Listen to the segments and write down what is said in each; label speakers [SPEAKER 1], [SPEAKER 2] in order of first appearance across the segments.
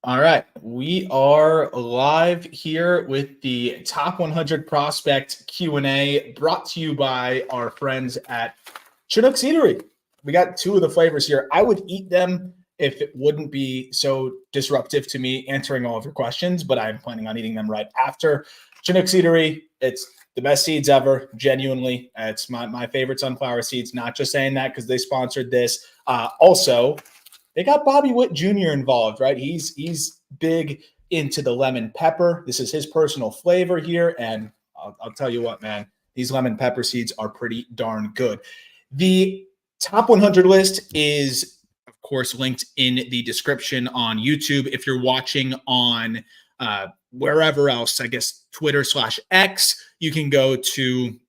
[SPEAKER 1] All right, we are live here with the Top 100 Prospect Q&A brought to you by our friends at Chinook Seedery. We got two of the flavors here. I would eat them if it wouldn't be so disruptive to me answering all of your questions, but I'm planning on eating them right after. Chinook Seedery, it's the best seeds ever, genuinely. It's my favorite sunflower seeds, not just saying that because they sponsored this. Also, they got Bobby Witt Jr. involved, right? He's big into the lemon pepper. This is his personal flavor here, and I'll tell you what, man, these lemon pepper seeds are pretty darn good. The top 100 list is, of course, linked in the description on YouTube. If you're watching on wherever else, I guess Twitter/X, you can go to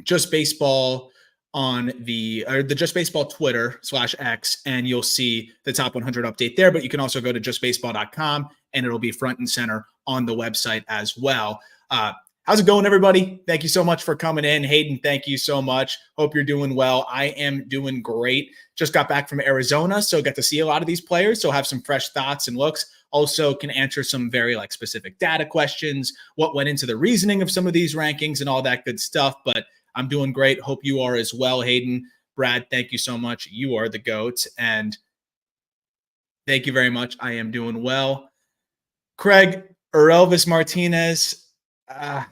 [SPEAKER 1] Just Baseball on the Just Baseball Twitter/X, and you'll see the top 100 update there. But you can also go to justbaseball.com, and it'll be front and center on the website as well. How's it going, everybody? Thank you so much for coming in. Hayden, thank you so much. Hope you're doing well. I am doing great. Just got back from Arizona, so got to see a lot of these players, so have some fresh thoughts and looks. Also can answer some very specific data questions, what went into the reasoning of some of these rankings and all that good stuff. But I'm doing great. Hope you are as well, Hayden. Brad, thank you so much. You are the GOAT. And thank you very much. I am doing well. Craig, Elvis Martinez, I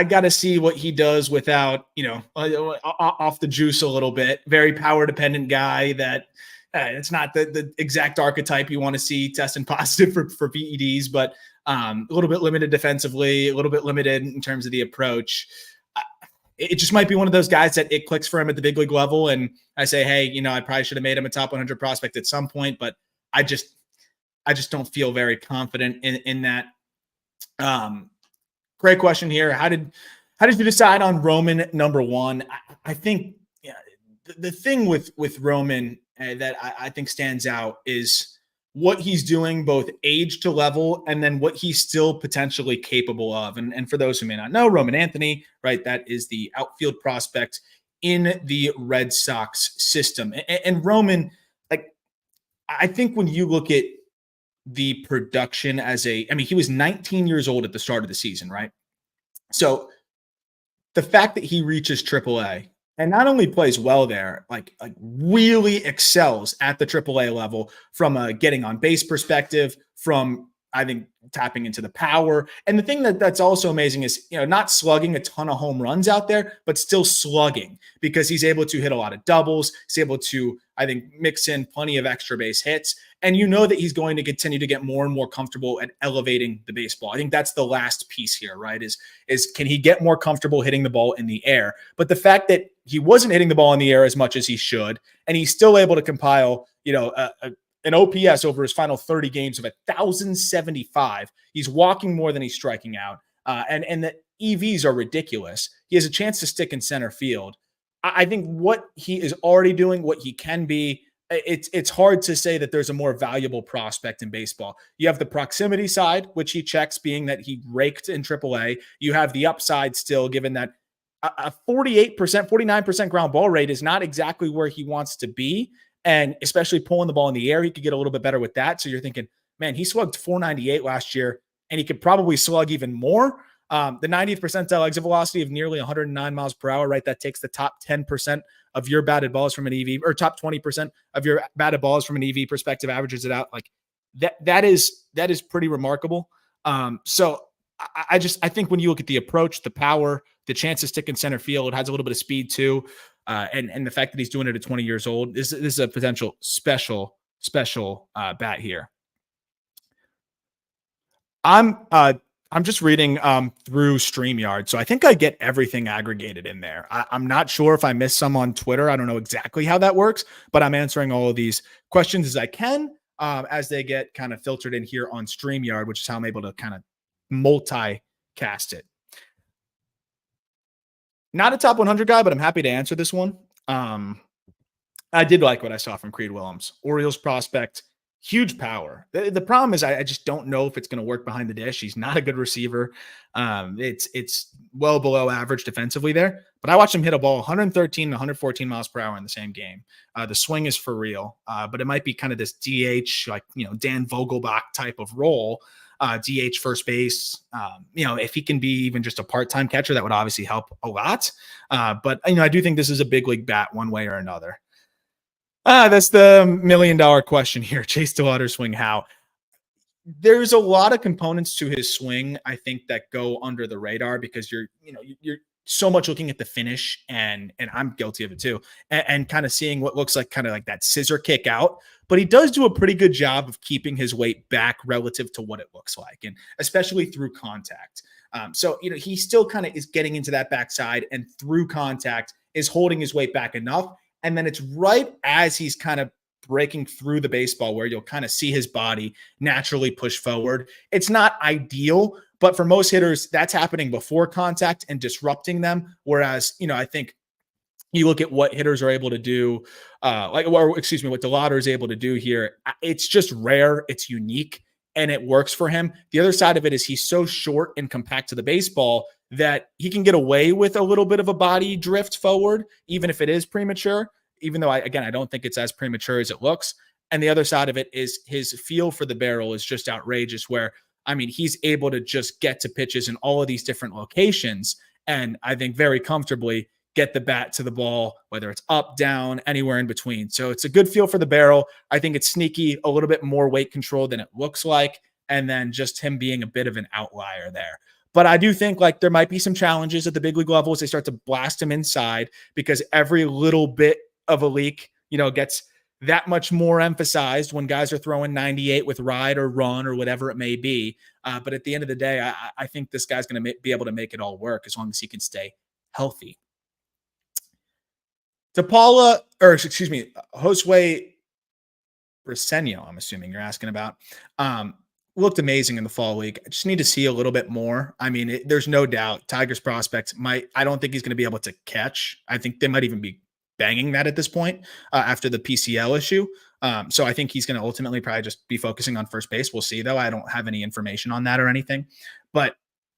[SPEAKER 1] got to see what he does without, off the juice a little bit. Very power-dependent guy that it's not the exact archetype you want to see testing positive for PEDs, but a little bit limited defensively, a little bit limited in terms of the approach. It just might be one of those guys that it clicks for him at the big league level. And I say, hey, I probably should have made him a top 100 prospect at some point, but I just don't feel very confident in that. Great question here. How did you decide on Roman number one? I think the thing with Roman that I think stands out is what he's doing, both age to level, and then what he's still potentially capable of. And for those who may not know, Roman Anthony, right, that is the outfield prospect in the Red Sox system. And Roman, I think when you look at the production he was 19 years old at the start of the season, right? So the fact that he reaches AAA and not only plays well there, really excels at the AAA level from a getting on base perspective, from, I think, tapping into the power. And the thing that's also amazing is, not slugging a ton of home runs out there, but still slugging, because he's able to hit a lot of doubles. He's able to, I think, mix in plenty of extra base hits. And that he's going to continue to get more and more comfortable at elevating the baseball. I think that's the last piece here, right? Is can he get more comfortable hitting the ball in the air? But the fact that he wasn't hitting the ball in the air as much as he should, and he's still able to compile, an OPS over his final 30 games of 1,075. He's walking more than he's striking out. And the EVs are ridiculous. He has a chance to stick in center field. I think what he is already doing, what he can be, it's hard to say that there's a more valuable prospect in baseball. You have the proximity side, which he checks, being that he raked in AAA. You have the upside still, given that a 48%, 49% ground ball rate is not exactly where he wants to be. And especially pulling the ball in the air, he could get a little bit better with that. So you're thinking, man, he slugged 498 last year, and he could probably slug even more. The 90th percentile exit velocity of nearly 109 miles per hour, right? That takes the top 10% of your batted balls from an EV, or top 20% of your batted balls from an EV perspective, averages it out. That is pretty remarkable. So I think when you look at the approach, the power, the chance to stick in center field, it has a little bit of speed too. And the fact that he's doing it at 20 years old, this is a potential special bat here. I'm just reading through StreamYard, so I think I get everything aggregated in there. I'm not sure if I missed some on Twitter. I don't know exactly how that works, but I'm answering all of these questions as I can as they get kind of filtered in here on StreamYard, which is how I'm able to kind of multicast it. Not a top 100 guy, but I'm happy to answer this one. I did like what I saw from Creed Willems, Orioles prospect. huge power. The problem is I just don't know if it's going to work behind the dish. He's not a good receiver. It's well below average defensively there. But I watched him hit a ball 113 to 114 miles per hour in the same game. The swing is for real, but it might be kind of this DH, like, Dan Vogelbach type of role. DH first base. If he can be even just a part-time catcher, that would obviously help a lot. But I do think this is a big league bat one way or another. That's the $1 million question here. Chase DeLauder swing how? There's a lot of components to his swing, I think, that go under the radar because you're so much looking at the finish, and I'm guilty of it too, and kind of seeing what looks like kind of like that scissor kick out. But he does do a pretty good job of keeping his weight back relative to what it looks like, and especially through contact. So he still kind of is getting into that backside, and through contact is holding his weight back enough. And then it's right as he's kind of breaking through the baseball where you'll kind of see his body naturally push forward. It's not ideal, but for most hitters, that's happening before contact and disrupting them. Whereas, I think you look at what hitters are able to do, what DeLauder is able to do here. It's just rare. It's unique. And it works for him. The other side of it is he's so short and compact to the baseball that he can get away with a little bit of a body drift forward, even if it is premature, even though I don't think it's as premature as it looks. And the other side of it is his feel for the barrel is just outrageous, where, he's able to just get to pitches in all of these different locations. And I think very comfortably get the bat to the ball, whether it's up, down, anywhere in between. So it's a good feel for the barrel. I think it's sneaky, a little bit more weight control than it looks like. And then just him being a bit of an outlier there. But I do think like there might be some challenges at the big league level as they start to blast him inside, because every little bit of a leak, gets that much more emphasized when guys are throwing 98 with ride or run or whatever it may be. But at the end of the day, I think this guy's going to be able to make it all work as long as he can stay healthy. Josue Briceno, I'm assuming you're asking about, looked amazing in the fall league. I just need to see a little bit more. There's no doubt Tigers prospects I don't think he's going to be able to catch. I think they might even be banging that at this point after the PCL issue. So I think he's going to ultimately probably just be focusing on first base. We'll see, though. I don't have any information on that or anything. But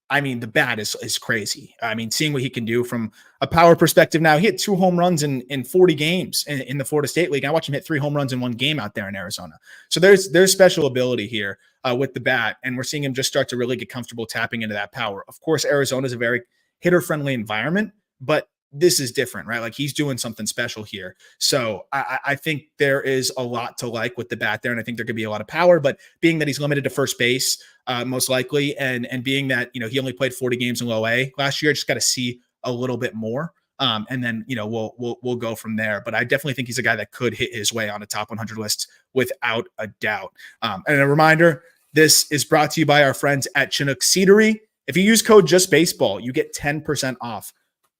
[SPEAKER 1] the bat is crazy. Seeing what he can do from a power perspective now, he hit 2 home runs in 40 games in the Florida State League. I watched him hit 3 home runs in one game out there in Arizona. So there's special ability here with the bat, and we're seeing him just start to really get comfortable tapping into that power. Of course, Arizona is a very hitter-friendly environment, but this is different, right? Like he's doing something special here. So I think there is a lot to like with the bat there. And I think there could be a lot of power, but being that he's limited to first base, most likely, and being that, he only played 40 games in low A last year, just got to see a little bit more. And then, we'll go from there. But I definitely think he's a guy that could hit his way on a top 100 list without a doubt. And a reminder, this is brought to you by our friends at Chinook Seedery. If you use code JustBaseball, you get 10% off.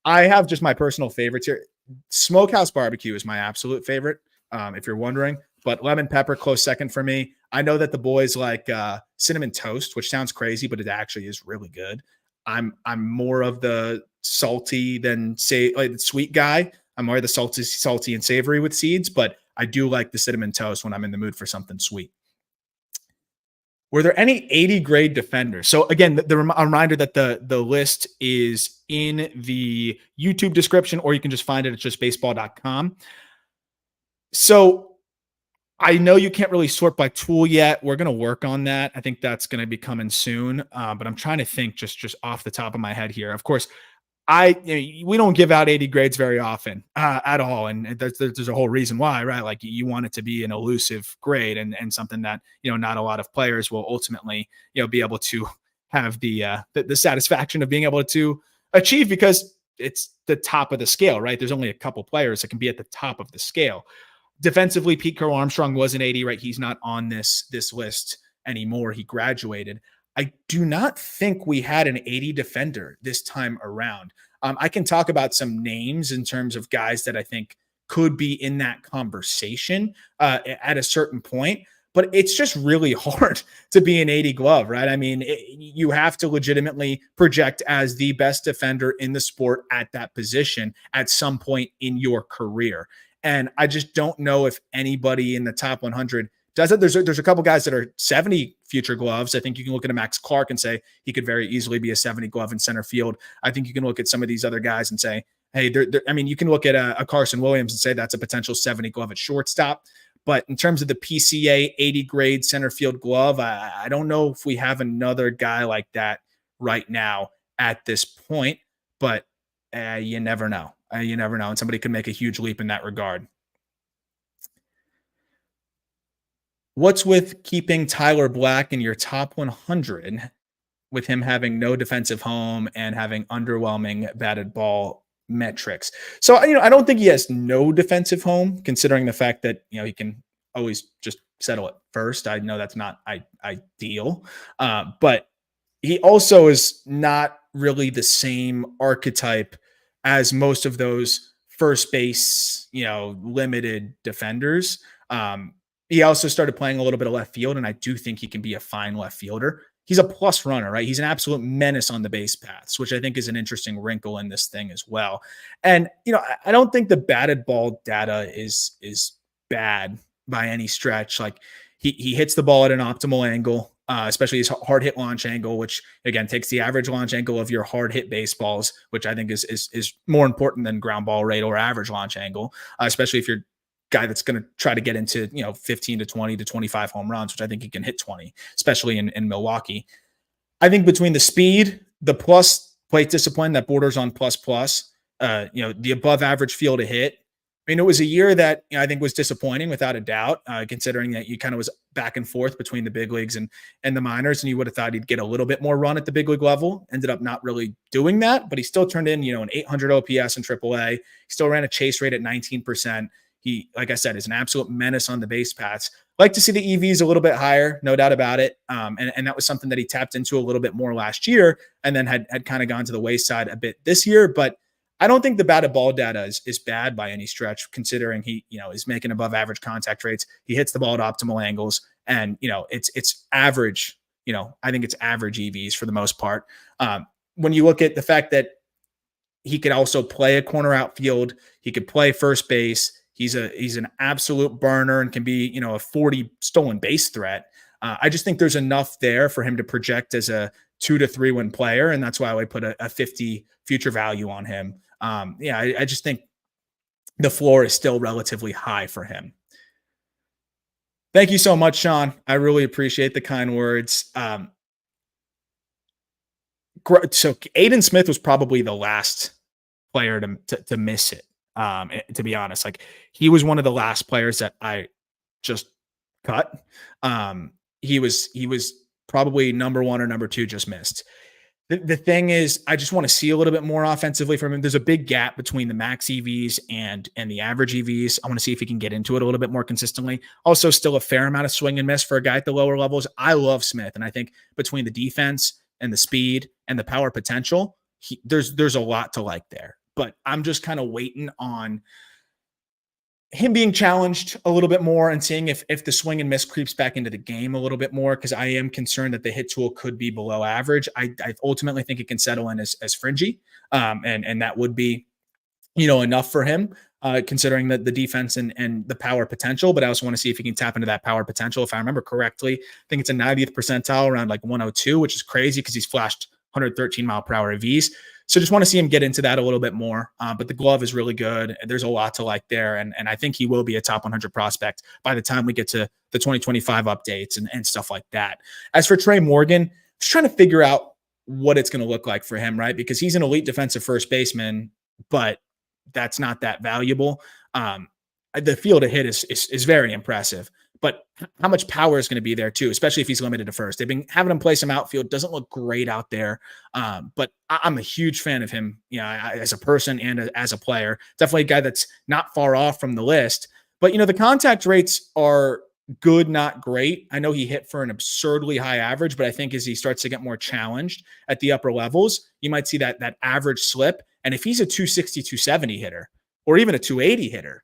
[SPEAKER 1] I have just my personal favorites here. Smokehouse barbecue is my absolute favorite, if you're wondering. But lemon pepper, close second for me. I know that the boys like cinnamon toast, which sounds crazy, but it actually is really good. I'm more of the salty than sweet guy. I'm more of the salty and savory with seeds, but I do like the cinnamon toast when I'm in the mood for something sweet. Were there any 80 grade defenders? So again, the reminder that the list is in the YouTube description, or you can just find it at justbaseball.com. So I know you can't really sort by tool yet. We're going to work on that. I think that's going to be coming soon. But I'm trying to think just off the top of my head here. Of course, we don't give out 80 grades very often at all. And there's a whole reason why, right? Like you want it to be an elusive grade and something that, not a lot of players will ultimately, be able to have the satisfaction of being able to achieve, because it's the top of the scale, right? There's only a couple players that can be at the top of the scale. Defensively, Pete Crow Armstrong was an 80, right? He's not on this list anymore. He graduated. I do not think we had an 80 defender this time around. I can talk about some names in terms of guys that I think could be in that conversation at a certain point, but it's just really hard to be an 80 glove, right? You have to legitimately project as the best defender in the sport at that position at some point in your career. And I just don't know if anybody in the top 100 There's a couple guys that are 70 future gloves. I think you can look at a Max Clark and say he could very easily be a 70 glove in center field. I think you can look at some of these other guys and say, hey, I mean, you can look at a Carson Williams and say that's a potential 70 glove at shortstop. But in terms of the PCA 80 grade center field glove, I don't know if we have another guy like that right now at this point. But you never know. You never know. And somebody could make a huge leap in that regard. What's with keeping Tyler Black in your top 100 with him having no defensive home and having underwhelming batted ball metrics? So, I don't think he has no defensive home, considering the fact that, he can always just settle it first. I know that's not ideal, but he also is not really the same archetype as most of those first base, limited defenders. He also started playing a little bit of left field, and I do think he can be a fine left fielder. He's a plus runner, right? He's an absolute menace on the base paths, which I think is an interesting wrinkle in this thing as well. And, I don't think the batted ball data is bad by any stretch. Like he hits the ball at an optimal angle, especially his hard hit launch angle, which again takes the average launch angle of your hard hit baseballs, which I think is more important than ground ball rate or average launch angle, especially if you're guy that's going to try to get into 15 to 20 to 25 home runs, which I think he can hit 20, especially in Milwaukee. I think between the speed, the plus plate discipline that borders on plus, the above average feel to hit. I mean, it was a year that I think was disappointing without a doubt, considering that you kind of was back and forth between the big leagues and the minors, and you would have thought he'd get a little bit more run at the big league level. Ended up not really doing that, but he still turned in an 800 OPS in AAA. He still ran a chase rate at 19%. He, like I said, is an absolute menace on the base paths. Like to see the EVs a little bit higher, no doubt about it. And that was something that he tapped into a little bit more last year, and then had kind of gone to the wayside a bit this year. But I don't think the batted ball data is bad by any stretch, considering he, is making above average contact rates. He hits the ball at optimal angles, and it's average. I think it's average EVs for the most part. When you look at the fact that he could also play a corner outfield, he could play first base. He's an absolute burner and can be, a 40 stolen base threat. I just think there's enough there for him to project as a 2 to 3 win player. And that's why I would put a 50 future value on him. I just think the floor is still relatively high for him. Thank you so much, Sean. I really appreciate the kind words. So Aiden Smith was probably the last player to miss it. To be honest, like he was one of the last players that I just cut. He was probably number 1 or number 2, just missed. The thing is, I just want to see a little bit more offensively from him. There's a big gap between the max EVs and the average EVs. I want to see if he can get into it a little bit more consistently. Also, still a fair amount of swing and miss for a guy at the lower levels. I love Smith, and I think between the defense and the speed and the power potential, there's a lot to like there. But I'm just kind of waiting on him being challenged a little bit more and seeing if the swing and miss creeps back into the game a little bit more, because I am concerned that the hit tool could be below average. I ultimately think it can settle in as fringy, and that would be enough for him, considering the defense and the power potential. But I also want to see if he can tap into that power potential. If I remember correctly, I think it's a 90th percentile, around like 102, which is crazy because he's flashed 113 mile per hour EVs. So just want to see him get into that a little bit more. But the glove is really good. There's a lot to like there. And I think he will be a top 100 prospect by the time we get to the 2025 updates and stuff like that. As for Trey Morgan, just trying to figure out what it's going to look like for him, right? Because he's an elite defensive first baseman, but that's not that valuable. The field to hit is very impressive. But how much power is going to be there too, especially if he's limited to first. They've been having him play some outfield. Doesn't look great out there. But I'm a huge fan of him, as a person and as a player. Definitely a guy that's not far off from the list. But, the contact rates are good, not great. I know he hit for an absurdly high average, but I think as he starts to get more challenged at the upper levels, you might see that average slip. And if he's a 260, 270 hitter, or even a 280 hitter,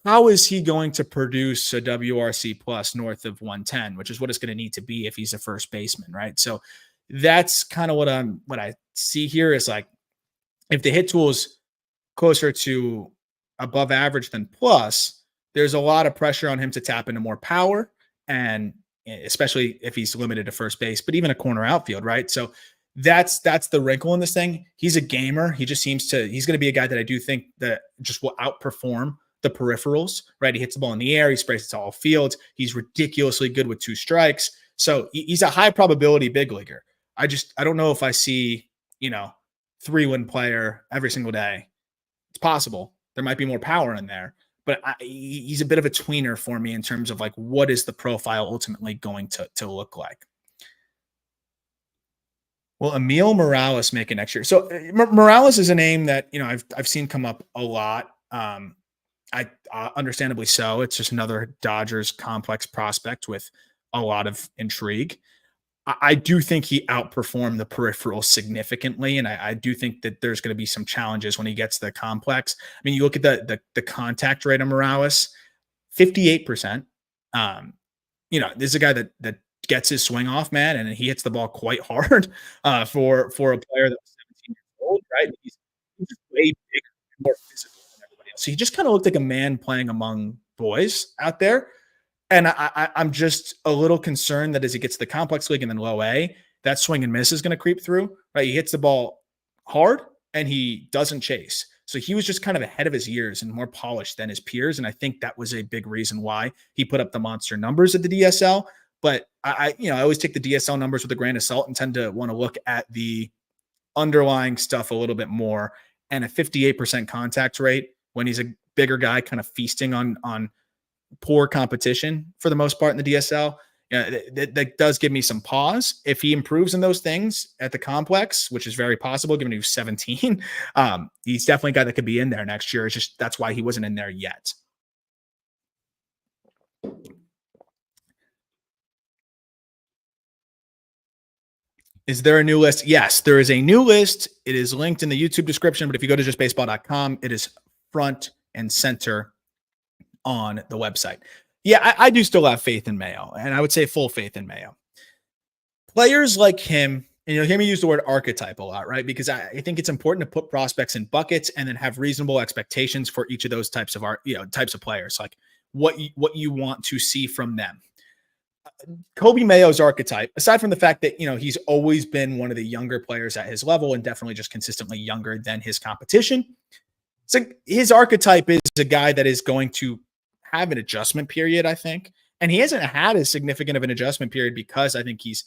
[SPEAKER 1] how is he going to produce a WRC plus north of 110, which is what it's going to need to be if he's a first baseman, right? So that's kind of what I see here is like, if the hit tool is closer to above average than plus, there's a lot of pressure on him to tap into more power, and especially if he's limited to first base, but even a corner outfield, right? So that's the wrinkle in this thing. He's a gamer. He just seems to, he's going to be a guy that I do think that just will outperform the peripherals, right? He hits the ball in the air. He sprays it to all fields. He's ridiculously good with 2 strikes. So he's a high probability big leaguer. I don't know if I see, 3-win player every single day. It's possible. There might be more power in there, but he's a bit of a tweener for me in terms of like, what is the profile ultimately going to look like? Will Emil Morales make it next year? So Morales is a name that, I've seen come up a lot. I understandably so. It's just another Dodgers complex prospect with a lot of intrigue. I do think he outperformed the peripheral significantly, and I do think that there's going to be some challenges when he gets to the complex. I mean, you look at the contact rate of Morales, 58%. This is a guy that gets his swing off, man, and he hits the ball quite hard for a player that was 17 years old, right? He's just way bigger, more physical than everybody else. So he just kind of looked like a man playing among boys out there. And I'm just a little concerned that as he gets to the complex league and then low A, that swing and miss is going to creep through, right? He hits the ball hard and he doesn't chase. So he was just kind of ahead of his years and more polished than his peers. And I think that was a big reason why he put up the monster numbers at the DSL. But I always take the DSL numbers with a grain of salt and tend to want to look at the underlying stuff a little bit more. And a 58% contact rate when he's a bigger guy kind of feasting on poor competition for the most part in the DSL. That does give me some pause. If he improves in those things at the complex, which is very possible given he was 17, he's definitely a guy that could be in there next year. It's just that's why he wasn't in there yet. Is there a new list? Yes, there is a new list. It is linked in the YouTube description, but if you go to justbaseball.com, it is front and center on the website. Yeah, I do still have faith in Mayo, and I would say full faith in Mayo. Players like him, and you'll hear me use the word archetype a lot, right? Because I think it's important to put prospects in buckets and then have reasonable expectations for each of those types of players, like what you want to see from them. Coby Mayo's archetype, aside from the fact that, he's always been one of the younger players at his level and definitely just consistently younger than his competition. So his archetype is a guy that is going to have an adjustment period, I think. And he hasn't had as significant of an adjustment period because I think he's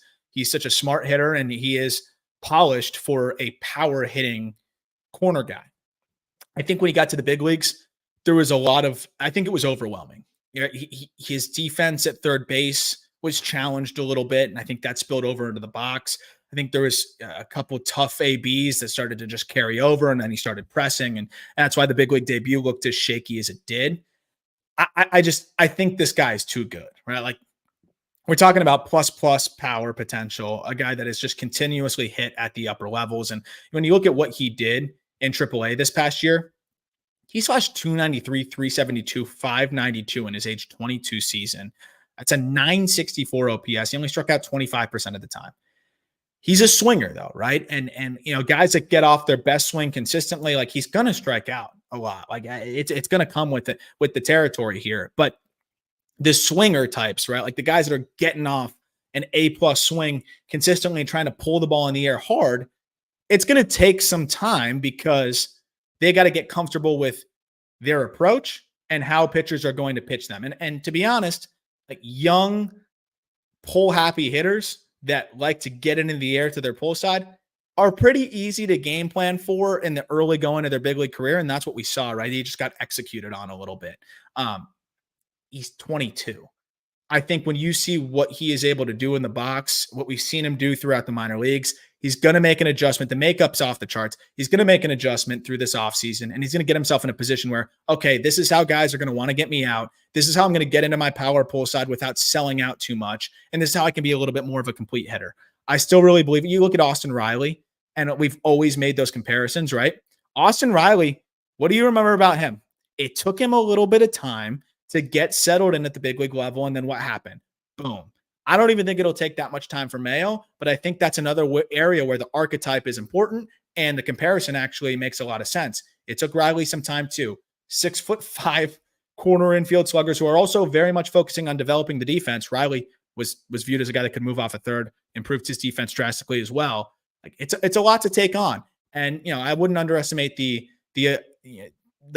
[SPEAKER 1] such a smart hitter and he is polished for a power hitting corner guy. I think when he got to the big leagues, there was I think it was overwhelming. His defense at third base was challenged a little bit, and I think that spilled over into the box. I think there was a couple tough ABs that started to just carry over, and then he started pressing, and that's why the big league debut looked as shaky as it did. I think this guy is too good, right? Like, we're talking about plus power potential, a guy that is just continuously hit at the upper levels. And when you look at what he did in AAA this past year, he slashed 293, 372, 592 in his age 22 season. That's a 964 OPS. He only struck out 25% of the time. He's a swinger though, right? And guys that get off their best swing consistently, like he's gonna strike out a lot. Like it's gonna come with the territory here. But the swinger types, right? Like the guys that are getting off an A+ swing consistently and trying to pull the ball in the air hard, it's gonna take some time because they got to get comfortable with their approach and how pitchers are going to pitch them. And to be honest, like young, pull happy hitters that like to get it in the air to their pull side are pretty easy to game plan for in the early going of their big league career. And that's what we saw, right? He just got executed on a little bit. He's 22. I think when you see what he is able to do in the box, what we've seen him do throughout the minor leagues, he's going to make an adjustment. The makeup's off the charts. He's going to make an adjustment through this offseason, and he's going to get himself in a position where, okay, this is how guys are going to want to get me out. This is how I'm going to get into my power pull side without selling out too much. And this is how I can be a little bit more of a complete hitter. I still really believe it. You look at Austin Riley, and we've always made those comparisons, right? Austin Riley, what do you remember about him? It took him a little bit of time to get settled in at the big league level. And then what happened? Boom. I don't even think it'll take that much time for Mayo, but I think that's another area where the archetype is important and the comparison actually makes a lot of sense. It took Riley some time too. 6'5", corner infield sluggers who are also very much focusing on developing the defense. Riley was viewed as a guy that could move off a third, improved his defense drastically as well. Like it's a lot to take on. And, I wouldn't underestimate the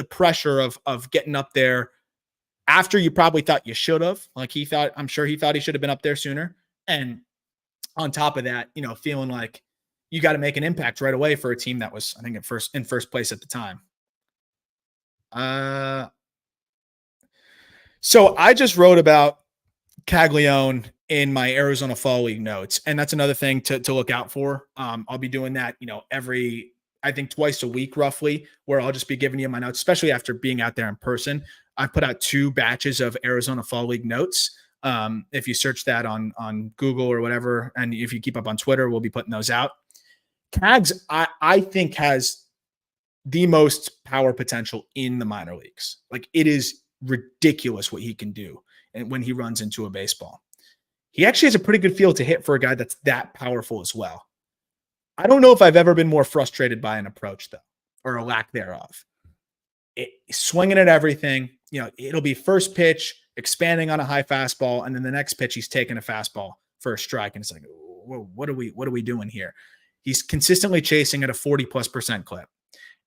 [SPEAKER 1] pressure of getting up there after you probably thought you should have. Like I'm sure he thought he should have been up there sooner. And on top of that, feeling like you got to make an impact right away for a team that was, I think, in first place at the time. So I just wrote about Caglione in my Arizona Fall League notes, and that's another thing to look out for. I'll be doing that, I think twice a week roughly, where I'll just be giving you my notes, especially after being out there in person. I've put out 2 batches of Arizona Fall League notes. If you search that on Google or whatever, and if you keep up on Twitter, we'll be putting those out. Cags, I think, has the most power potential in the minor leagues. Like, it is ridiculous what he can do and when he runs into a baseball. He actually has a pretty good feel to hit for a guy that's that powerful as well. I don't know if I've ever been more frustrated by an approach, though, or a lack thereof. Swinging at everything, it'll be first pitch, expanding on a high fastball, and then the next pitch he's taking a fastball for a strike, and it's like, whoa, what are we doing here? He's consistently chasing at a 40+% clip.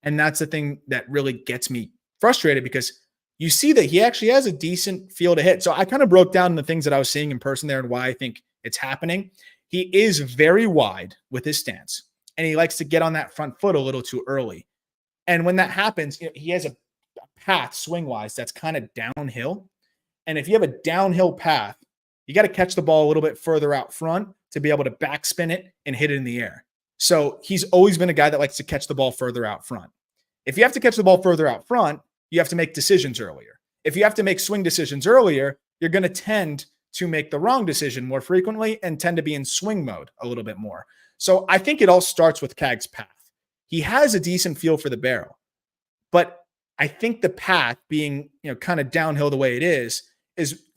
[SPEAKER 1] And that's the thing that really gets me frustrated, because you see that he actually has a decent feel to hit. So I kind of broke down the things that I was seeing in person there and why I think it's happening. He is very wide with his stance, and he likes to get on that front foot a little too early. And when that happens, he has a path swing-wise that's kind of downhill. And if you have a downhill path, you got to catch the ball a little bit further out front to be able to backspin it and hit it in the air. So he's always been a guy that likes to catch the ball further out front. If you have to catch the ball further out front, you have to make decisions earlier. If you have to make swing decisions earlier, you're going to tend to make the wrong decision more frequently and tend to be in swing mode a little bit more. So I think it all starts with Cag's path. He has a decent feel for the barrel, but I think the path being, kind of downhill the way it is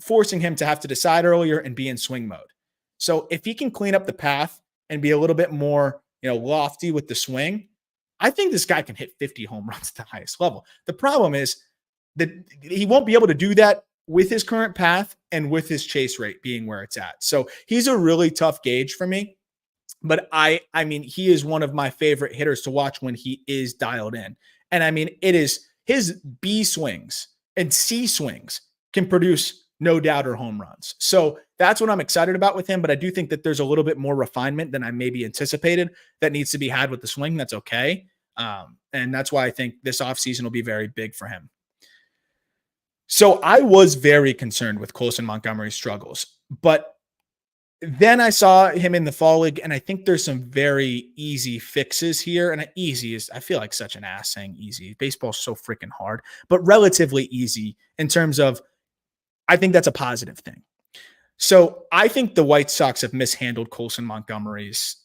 [SPEAKER 1] forcing him to have to decide earlier and be in swing mode. So if he can clean up the path and be a little bit more, lofty with the swing, I think this guy can hit 50 home runs at the highest level. The problem is that he won't be able to do that with his current path and with his chase rate being where it's at. So he's a really tough gauge for me. But I mean, he is one of my favorite hitters to watch when he is dialed in. And I mean, it is his B swings and C swings can produce no doubter home runs. So that's what I'm excited about with him. But I do think that there's a little bit more refinement than I maybe anticipated that needs to be had with the swing. That's okay. And that's why I think this offseason will be very big for him. So I was very concerned with Colson Montgomery's struggles, but then I saw him in the fall league, and I think there's some very easy fixes here. And easy is, I feel like such an ass saying easy. Baseball's so freaking hard, but relatively easy in terms of, I think that's a positive thing. So I think the White Sox have mishandled Colson Montgomery's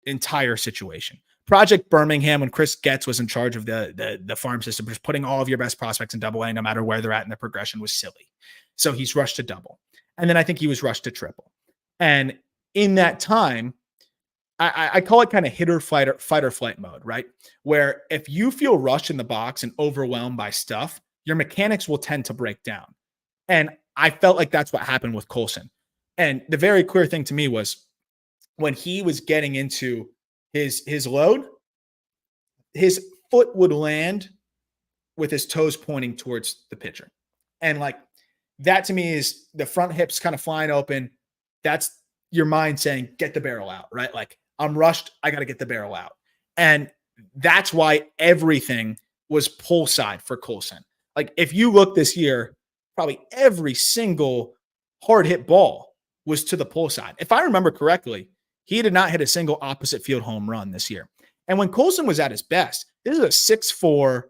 [SPEAKER 1] entire situation. Project Birmingham, when Chris Getz was in charge of the farm system, just putting all of your best prospects in Double-A, no matter where they're at in the progression, was silly. So he's rushed to double. And then I think he was rushed to triple. And in that time, I call it kind of fight or flight mode, right? Where if you feel rushed in the box and overwhelmed by stuff, your mechanics will tend to break down. And I felt like that's what happened with Colson. And the very clear thing to me was when he was getting into his load, his foot would land with his toes pointing towards the pitcher. And like that to me is the front hips kind of flying open. That's your mind saying, get the barrel out, right? Like, I'm rushed. I got to get the barrel out. And that's why everything was pull side for Colson. Like, if you look this year, probably every single hard hit ball was to the pull side. If I remember correctly, he did not hit a single opposite field home run this year. And when Colson was at his best, this is a 6'4",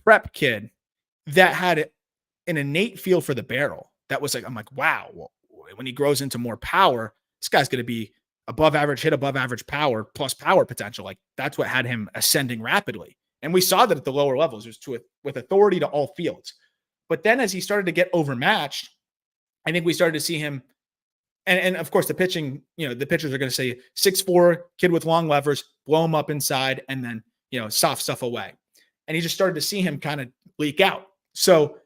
[SPEAKER 1] prep kid that had an innate feel for the barrel. That was like, I'm like, wow. Well, when he grows into more power, this guy's going to be above average hit, above average power, plus power potential. Like, that's what had him ascending rapidly. And we saw that at the lower levels. It was with authority to all fields. But then as he started to get overmatched, I think we started to see him. And of course, the pitching, the pitchers are going to say 6'4", kid with long levers, blow him up inside, and then, soft stuff away. And he just started to see him kind of leak out. So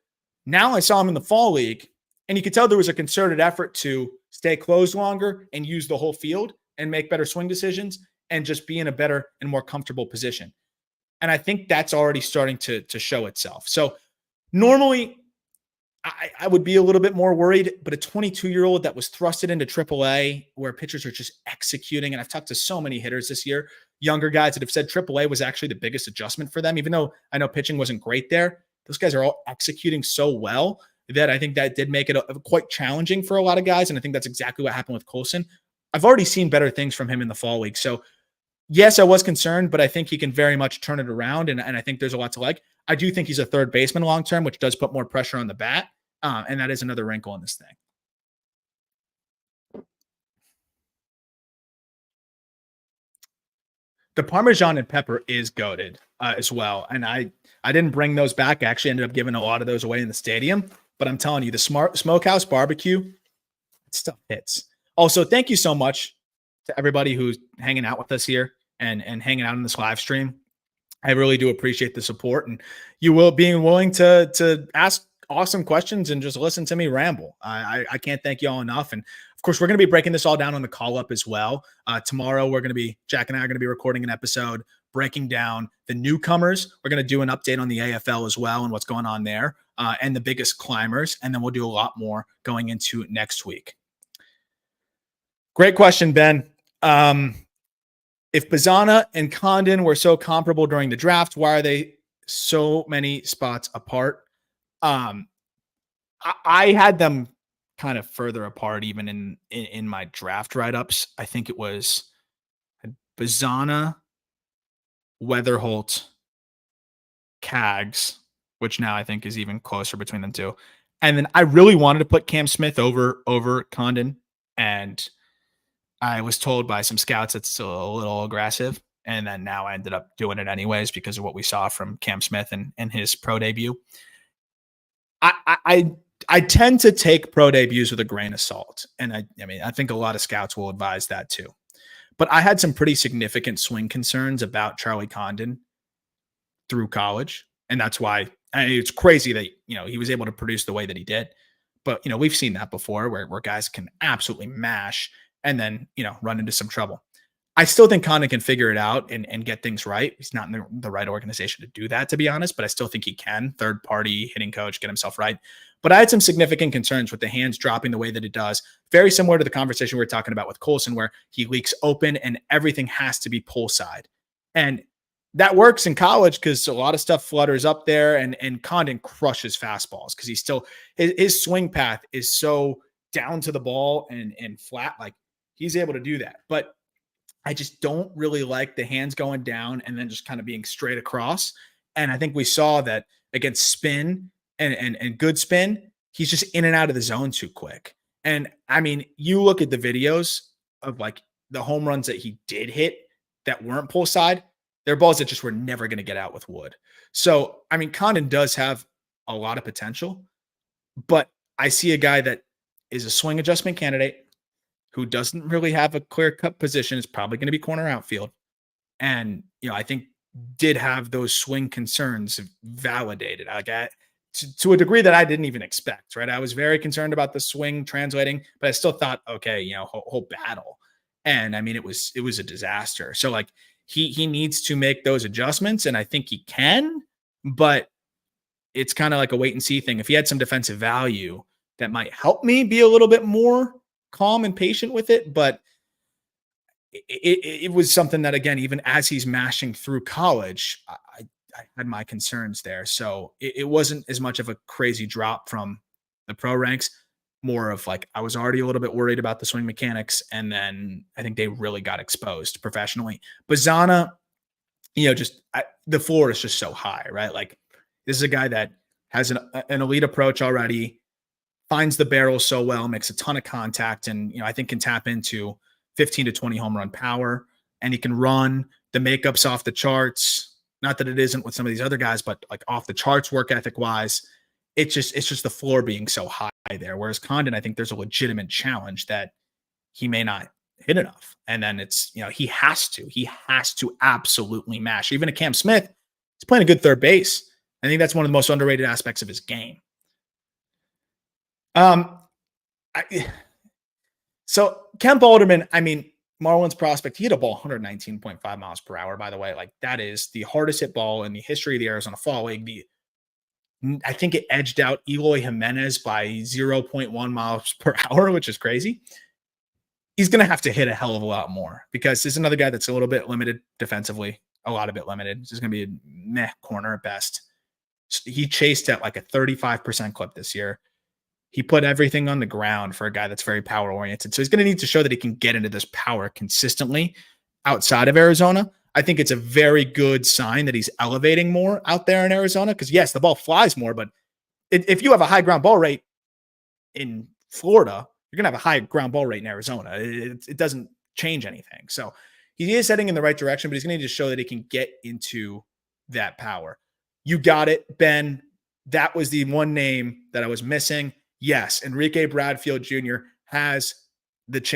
[SPEAKER 1] Now I saw him in the fall league, and you could tell there was a concerted effort to stay closed longer and use the whole field and make better swing decisions and just be in a better and more comfortable position. And I think that's already starting to show itself. So normally I would be a little bit more worried, but a 22-year-old that was thrusted into AAA where pitchers are just executing, and I've talked to so many hitters this year, younger guys that have said AAA was actually the biggest adjustment for them, even though I know pitching wasn't great there. Those guys are all executing so well that I think that did make it quite challenging for a lot of guys, and I think that's exactly what happened with Colson. I've already seen better things from him in the fall league, so yes, I was concerned, but I think he can very much turn it around, and I think there's a lot to like. I do think he's a third baseman long-term, which does put more pressure on the bat, and that is another wrinkle in this thing. The Parmesan and pepper is goated as well, and I didn't bring those back. I actually ended up giving a lot of those away in the stadium, but I'm telling you, the Smokehouse Barbecue, stuff hits. Also, thank you so much to everybody who's hanging out with us here and hanging out in this live stream. I really do appreciate the support, and you will being willing to ask awesome questions and just listen to me ramble. I can't thank you all enough. And of course, we're going to be breaking this all down on the call up as well. Tomorrow, Jack and I are going to be recording an episode breaking down the newcomers. We're going to do an update on the AFL as well and what's going on there, and the biggest climbers. And then we'll do a lot more going into next week. Great question, Ben. If Bazzana and Condon were so comparable during the draft, why are they so many spots apart? I had them kind of further apart even in my draft write-ups. I think it was Bazzana, Weatherholt, Cags, which now I think is even closer between them two. And then I really wanted to put Cam Smith over Condon, and I was told by some scouts it's still a little aggressive. And then now I ended up doing it anyways because of what we saw from Cam Smith and his pro debut. I tend to take pro debuts with a grain of salt. And I think a lot of scouts will advise that too. But I had some pretty significant swing concerns about Charlie Condon through college. And that's why it's crazy that, he was able to produce the way that he did. But, we've seen that before where guys can absolutely mash and then, run into some trouble. I still think Condon can figure it out and get things right. He's not in the right organization to do that, to be honest, but I still think he can. Third party hitting coach, get himself right. But I had some significant concerns with the hands dropping the way that it does. Very similar to the conversation we were talking about with Colson, where he leaks open and everything has to be pull side. And that works in college because a lot of stuff flutters up there, and Condon crushes fastballs because he's still, his swing path is so down to the ball and flat. Like, he's able to do that. But I just don't really like the hands going down and then just kind of being straight across. And I think we saw that against spin and good spin, he's just in and out of the zone too quick. And you look at the videos of like the home runs that he did hit that weren't pull side, they're balls that just were never going to get out with wood. So, Condon does have a lot of potential, but I see a guy that is a swing adjustment candidate who doesn't really have a clear-cut position, is probably going to be corner outfield. And, I think did have those swing concerns validated. To a degree that I didn't even expect, right? I was very concerned about the swing translating, but I still thought, okay, whole battle. And it was a disaster. So like he needs to make those adjustments, and I think he can, but it's kind of like a wait and see thing. If he had some defensive value, that might help me be a little bit more calm and patient with it. But it was something that, again, even as he's mashing through college, I had my concerns there. So it wasn't as much of a crazy drop from the pro ranks, more of like, I was already a little bit worried about the swing mechanics. And then I think they really got exposed professionally. Bazzana, the floor is just so high, right? Like, this is a guy that has an elite approach already, finds the barrel so well, makes a ton of contact, and I think can tap into 15 to 20 home run power, and he can run. The makeup's off the charts. Not that it isn't with some of these other guys, but like off the charts work ethic wise, it's just the floor being so high there. Whereas Condon, I think there's a legitimate challenge that he may not hit enough. And then it's, he has to absolutely mash. Even a Cam Smith, he's playing a good third base. I think that's one of the most underrated aspects of his game. Um, so Kemp Alderman, I mean, Marlins prospect, he hit a ball 119.5 miles per hour, by the way. Like, that is the hardest hit ball in the history of the Arizona Fall League. I think it edged out Eloy Jimenez by 0.1 miles per hour, which is crazy. He's going to have to hit a hell of a lot more because there's another guy that's a little bit limited defensively, a lot of it limited. This is going to be a meh corner at best. He chased at like a 35% clip this year. He put everything on the ground for a guy that's very power oriented. So he's going to need to show that he can get into this power consistently outside of Arizona. I think it's a very good sign that he's elevating more out there in Arizona because, yes, the ball flies more, but if you have a high ground ball rate in Florida, you're going to have a high ground ball rate in Arizona. It doesn't change anything. So he is heading in the right direction, but he's going to need to show that he can get into that power. You got it, Ben. That was the one name that I was missing. Yes, Enrique Bradfield Jr. has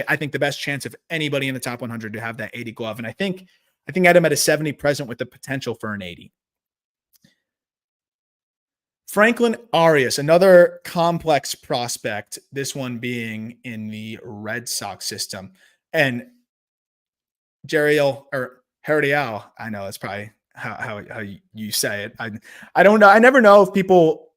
[SPEAKER 1] I think the best chance of anybody in the top 100 to have that 80 glove. And I think I had him at a 70 present with the potential for an 80. Franklin Arias, another complex prospect, this one being in the Red Sox system. And Jeriel or Herdial, I know that's probably how you say it. I don't know. I never know if people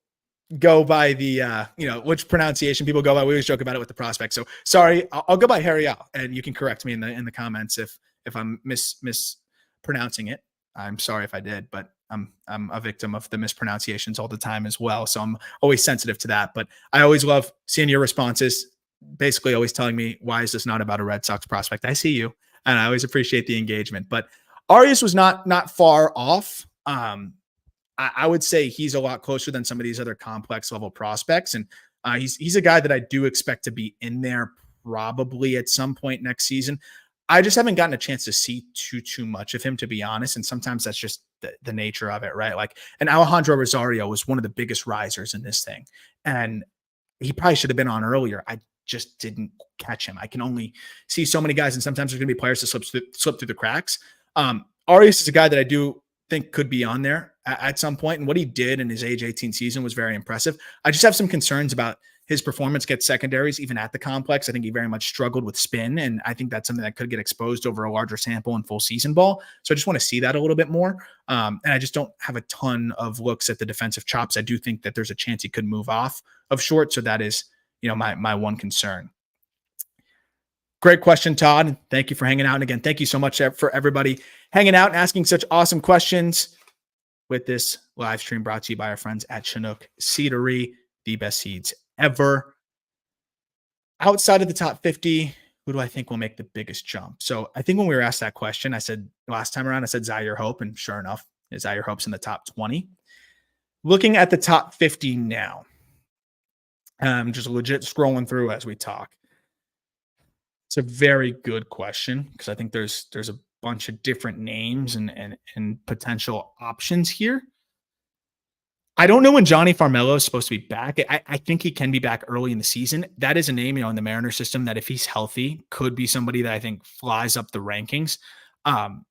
[SPEAKER 1] go by the which pronunciation people go by. We always joke about it with the prospect. So sorry, I'll go by Herdial, and you can correct me in the comments if I'm mispronouncing it. I'm sorry if I did, but I'm a victim of the mispronunciations all the time as well. So I'm always sensitive to that. But I always love seeing your responses, basically always telling me, why is this not about a Red Sox prospect? I see you, and I always appreciate the engagement. But Arias was not far off. I would say he's a lot closer than some of these other complex level prospects. And he's a guy that I do expect to be in there probably at some point next season. I just haven't gotten a chance to see too much of him, to be honest. And sometimes that's just the nature of it, right? Like, and Alejandro Rosario was one of the biggest risers in this thing. And he probably should have been on earlier. I just didn't catch him. I can only see so many guys, and sometimes there's going to be players that slip through the cracks. Arias is a guy that I do think could be on there at some point. And what he did in his age 18 season was very impressive. I just have some concerns about his performance against secondaries, even at the complex. I think he very much struggled with spin. And I think that's something that could get exposed over a larger sample in full season ball. So I just want to see that a little bit more. And I just don't have a ton of looks at the defensive chops. I do think that there's a chance he could move off of short. So that is, my one concern. Great question, Todd. Thank you for hanging out. And again, thank you so much for everybody hanging out and asking such awesome questions with this live stream brought to you by our friends at Chinook Seedery, the best seeds ever. Outside of the top 50, who do I think will make the biggest jump? So I think when we were asked that question, I said last time around, I said Zier Hope, and sure enough, Zier Hope's in the top 20. Looking at the top 50 now, just legit scrolling through as we talk. It's a very good question because I think there's a bunch of different names and potential options here. I don't know when Johnny Farmelo is supposed to be back. I think he can be back early in the season. That is a name, in the Mariners system that if he's healthy, could be somebody that I think flies up the rankings. Felnine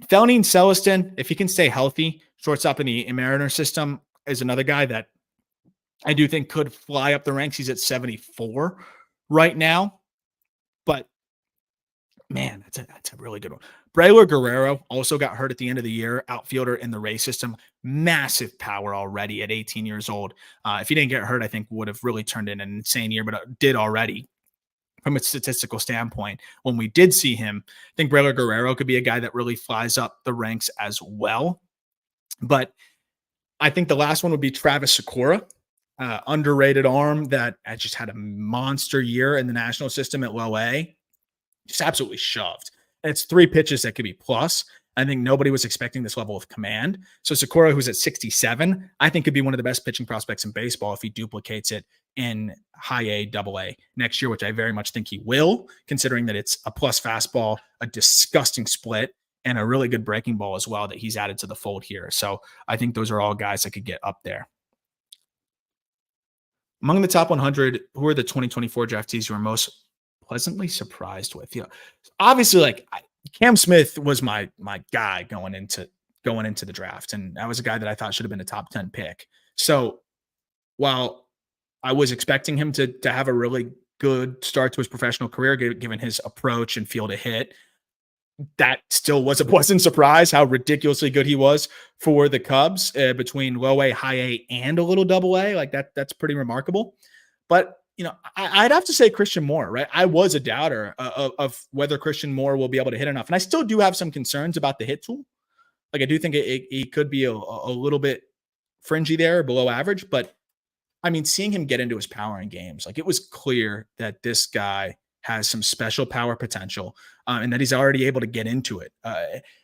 [SPEAKER 1] Celestin, if he can stay healthy, shortstop in the Mariners system, is another guy that I do think could fly up the ranks. He's at 74 right now. But man, that's a really good one. Braylor Guerrero also got hurt at the end of the year. Outfielder in the Rays system. Massive power already at 18 years old. If he didn't get hurt, I think would have really turned in an insane year, but did already from a statistical standpoint. When we did see him, I think Braylor Guerrero could be a guy that really flies up the ranks as well. But I think the last one would be Travis Sakura. Underrated arm that just had a monster year in the national system at low A. Just absolutely shoved. And it's 3 pitches that could be plus. I think nobody was expecting this level of command. So Sakura, who's at 67, I think could be one of the best pitching prospects in baseball if he duplicates it in high A, double A next year, which I very much think he will, considering that it's a plus fastball, a disgusting split, and a really good breaking ball as well that he's added to the fold here. So I think those are all guys that could get up there. Among the top 100, who are the 2024 draftees you were most pleasantly surprised with? Obviously, Cam Smith was my guy going into the draft, and that was a guy that I thought should have been a top 10 pick. So while I was expecting him to have a really good start to his professional career, given his approach and feel to hit. That still was a pleasant surprise how ridiculously good he was for the Cubs between low A, high A, and a little double A. Like that's pretty remarkable. But I'd have to say Christian Moore, right? I was a doubter of whether Christian Moore will be able to hit enough, and I still do have some concerns about the hit tool. Like I do think it could be a little bit fringy there, below average. But I mean, seeing him get into his power in games, like it was clear that this guy has some special power potential, and that he's already able to get into it.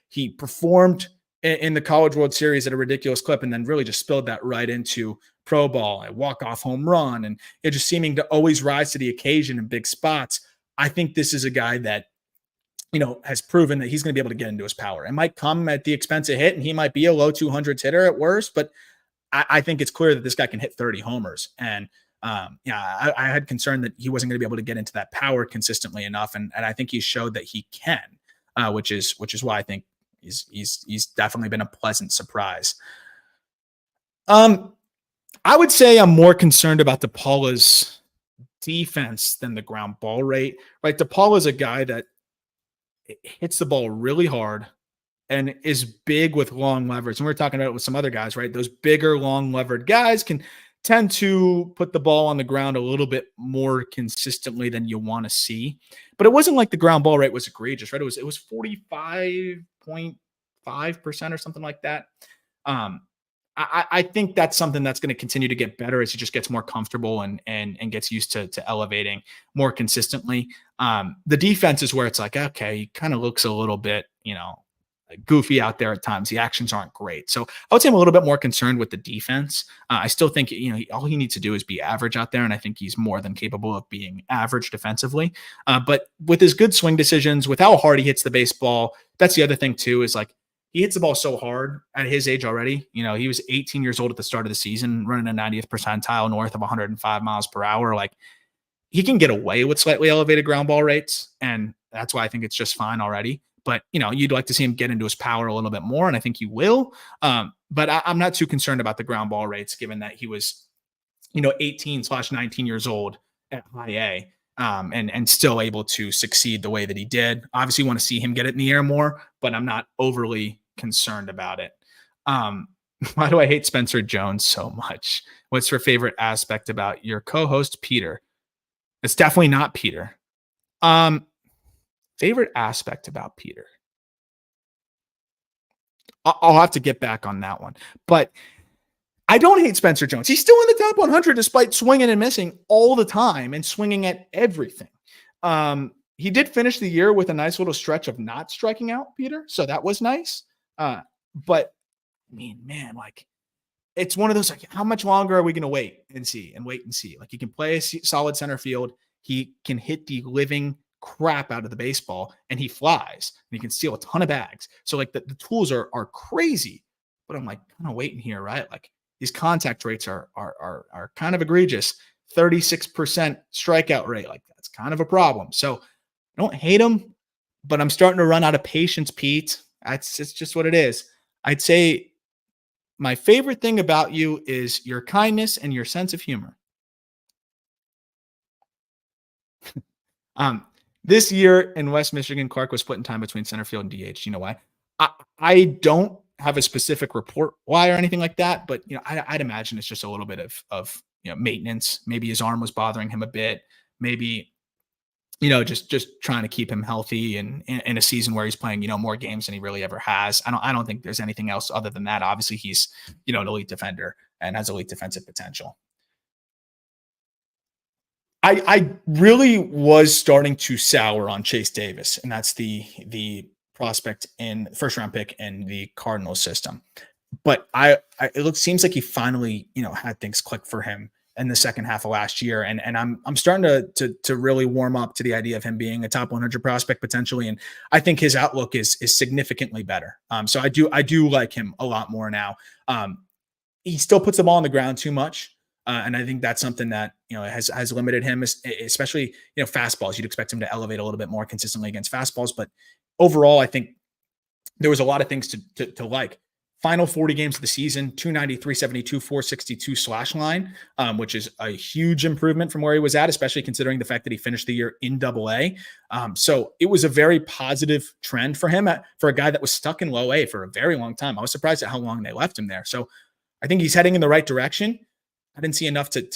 [SPEAKER 1] He performed in the College World Series at a ridiculous clip, and then really just spilled that right into pro ball, a walk-off home run, and it just seeming to always rise to the occasion in big spots. I think this is a guy that has proven that he's going to be able to get into his power. It might come at the expense of hit, and he might be a low 200s hitter at worst, but I think it's clear that this guy can hit 30 homers. And I had concern that he wasn't going to be able to get into that power consistently enough. And I think he showed that he can, which is why I think he's definitely been a pleasant surprise. I would say I'm more concerned about DePaula's defense than the ground ball rate, right? DePaula is a guy that hits the ball really hard and is big with long leverage. And we're talking about it with some other guys, right? Those bigger, long levered guys can tend to put the ball on the ground a little bit more consistently than you want to see. But it wasn't like the ground ball rate was egregious, right? It was 45.5% or something like that. I think that's something that's going to continue to get better as he just gets more comfortable and gets used to elevating more consistently. The defense is where it's like, okay, he kind of looks a little bit, goofy out there at times. The actions aren't great. So I would say I'm a little bit more concerned with the defense. I still think, all he needs to do is be average out there. And I think he's more than capable of being average defensively. But with his good swing decisions, with how hard he hits the baseball, that's the other thing too, is like, he hits the ball so hard at his age already. He was 18 years old at the start of the season, running a 90th percentile north of 105 miles per hour. Like, he can get away with slightly elevated ground ball rates. And that's why I think it's just fine already. But, you'd like to see him get into his power a little bit more. And I think he will. But I'm not too concerned about the ground ball rates, given that he was, 18/19 years old at high A. And still able to succeed the way that he did. Obviously, want to see him get it in the air more, but I'm not overly concerned about it. Why do I hate Spencer Jones so much? What's your favorite aspect about your co-host, Peter? It's definitely not Peter. Favorite aspect about Peter? I'll have to get back on that one. But I don't hate Spencer Jones. He's still in the top 100 despite swinging and missing all the time and swinging at everything. He did finish the year with a nice little stretch of not striking out, Peter. So that was nice. But I mean, man, like, it's one of those, like, how much longer are we going to wait and see? Like, he can play a solid center field. He can hit the living crap out of the baseball, and he flies, and he can steal a ton of bags. So, like, the tools are crazy. But I'm like, kind of waiting here, right? Like, these contact rates are kind of egregious. 36% strikeout rate. Like, that's kind of a problem. So I don't hate him, but I'm starting to run out of patience, Pete. It's just what it is. I'd say my favorite thing about you is your kindness and your sense of humor. This year in West Michigan, Clark was splitting time between center field and DH. You know why? I don't have a specific report why or anything like that, but I'd imagine it's just a little bit of maintenance. Maybe his arm was bothering him a bit. Maybe just trying to keep him healthy and in a season where he's playing more games than he really ever has. I don't think there's anything else other than that. Obviously, he's an elite defender and has elite defensive potential. I really was starting to sour on Chase Davis, and that's the prospect in first round pick in the Cardinals system. But it seems like he finally, had things click for him in the second half of last year. And I'm starting to really warm up to the idea of him being a top 100 prospect potentially. And I think his outlook is significantly better. So I do like him a lot more now. He still puts the ball on the ground too much. And I think that's something that, has limited him, especially, fastballs. You'd expect him to elevate a little bit more consistently against fastballs. But overall, I think there was a lot of things to like. final 40 games of the season, 290, 372, 462 slash line, which is a huge improvement from where he was at, especially considering the fact that he finished the year in AA. So it was a very positive trend for him for a guy that was stuck in low A for a very long time. I was surprised at how long they left him there. So I think he's heading in the right direction. I didn't see enough to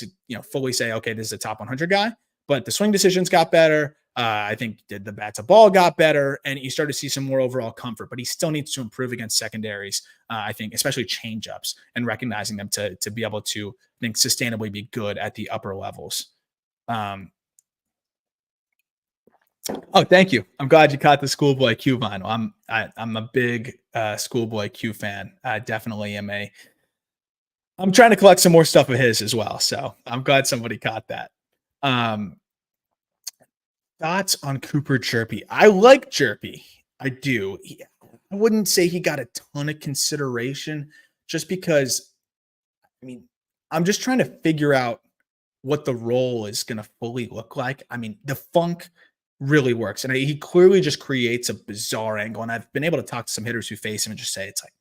[SPEAKER 1] fully say, okay, this is a top 100 guy, but the swing decisions got better. I think the bat to ball got better, and you start to see some more overall comfort, but he still needs to improve against secondaries. I think, especially changeups and recognizing them to be able to, I think, sustainably be good at the upper levels. Oh, thank you. I'm glad you caught the Schoolboy Q vinyl. I'm a big Schoolboy Q fan. I definitely am I'm trying to collect some more stuff of his as well. So I'm glad somebody caught that. Thoughts on Cooper Hjerpe? I like Hjerpe. I do. I wouldn't say he got a ton of consideration just because, I mean, I'm just trying to figure out what the role is going to fully look like. I mean, the funk really works. And he clearly just creates a bizarre angle. And I've been able to talk to some hitters who face him and just say, it's like,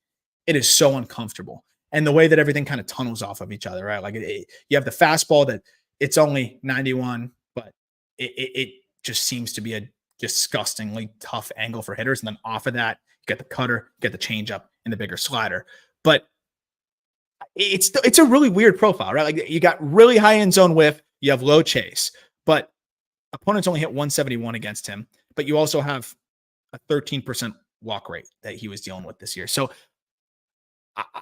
[SPEAKER 1] it is so uncomfortable. And the way that everything kind of tunnels off of each other, right? Like you have the fastball that it's only 91, but it just seems to be a disgustingly tough angle for hitters. And then off of that, you get the cutter, you get the changeup, and the bigger slider. But it's a really weird profile, right? Like you got really high end zone whiff, you have low chase, but opponents only hit 171 against him. But you also have a 13% walk rate that he was dealing with this year. So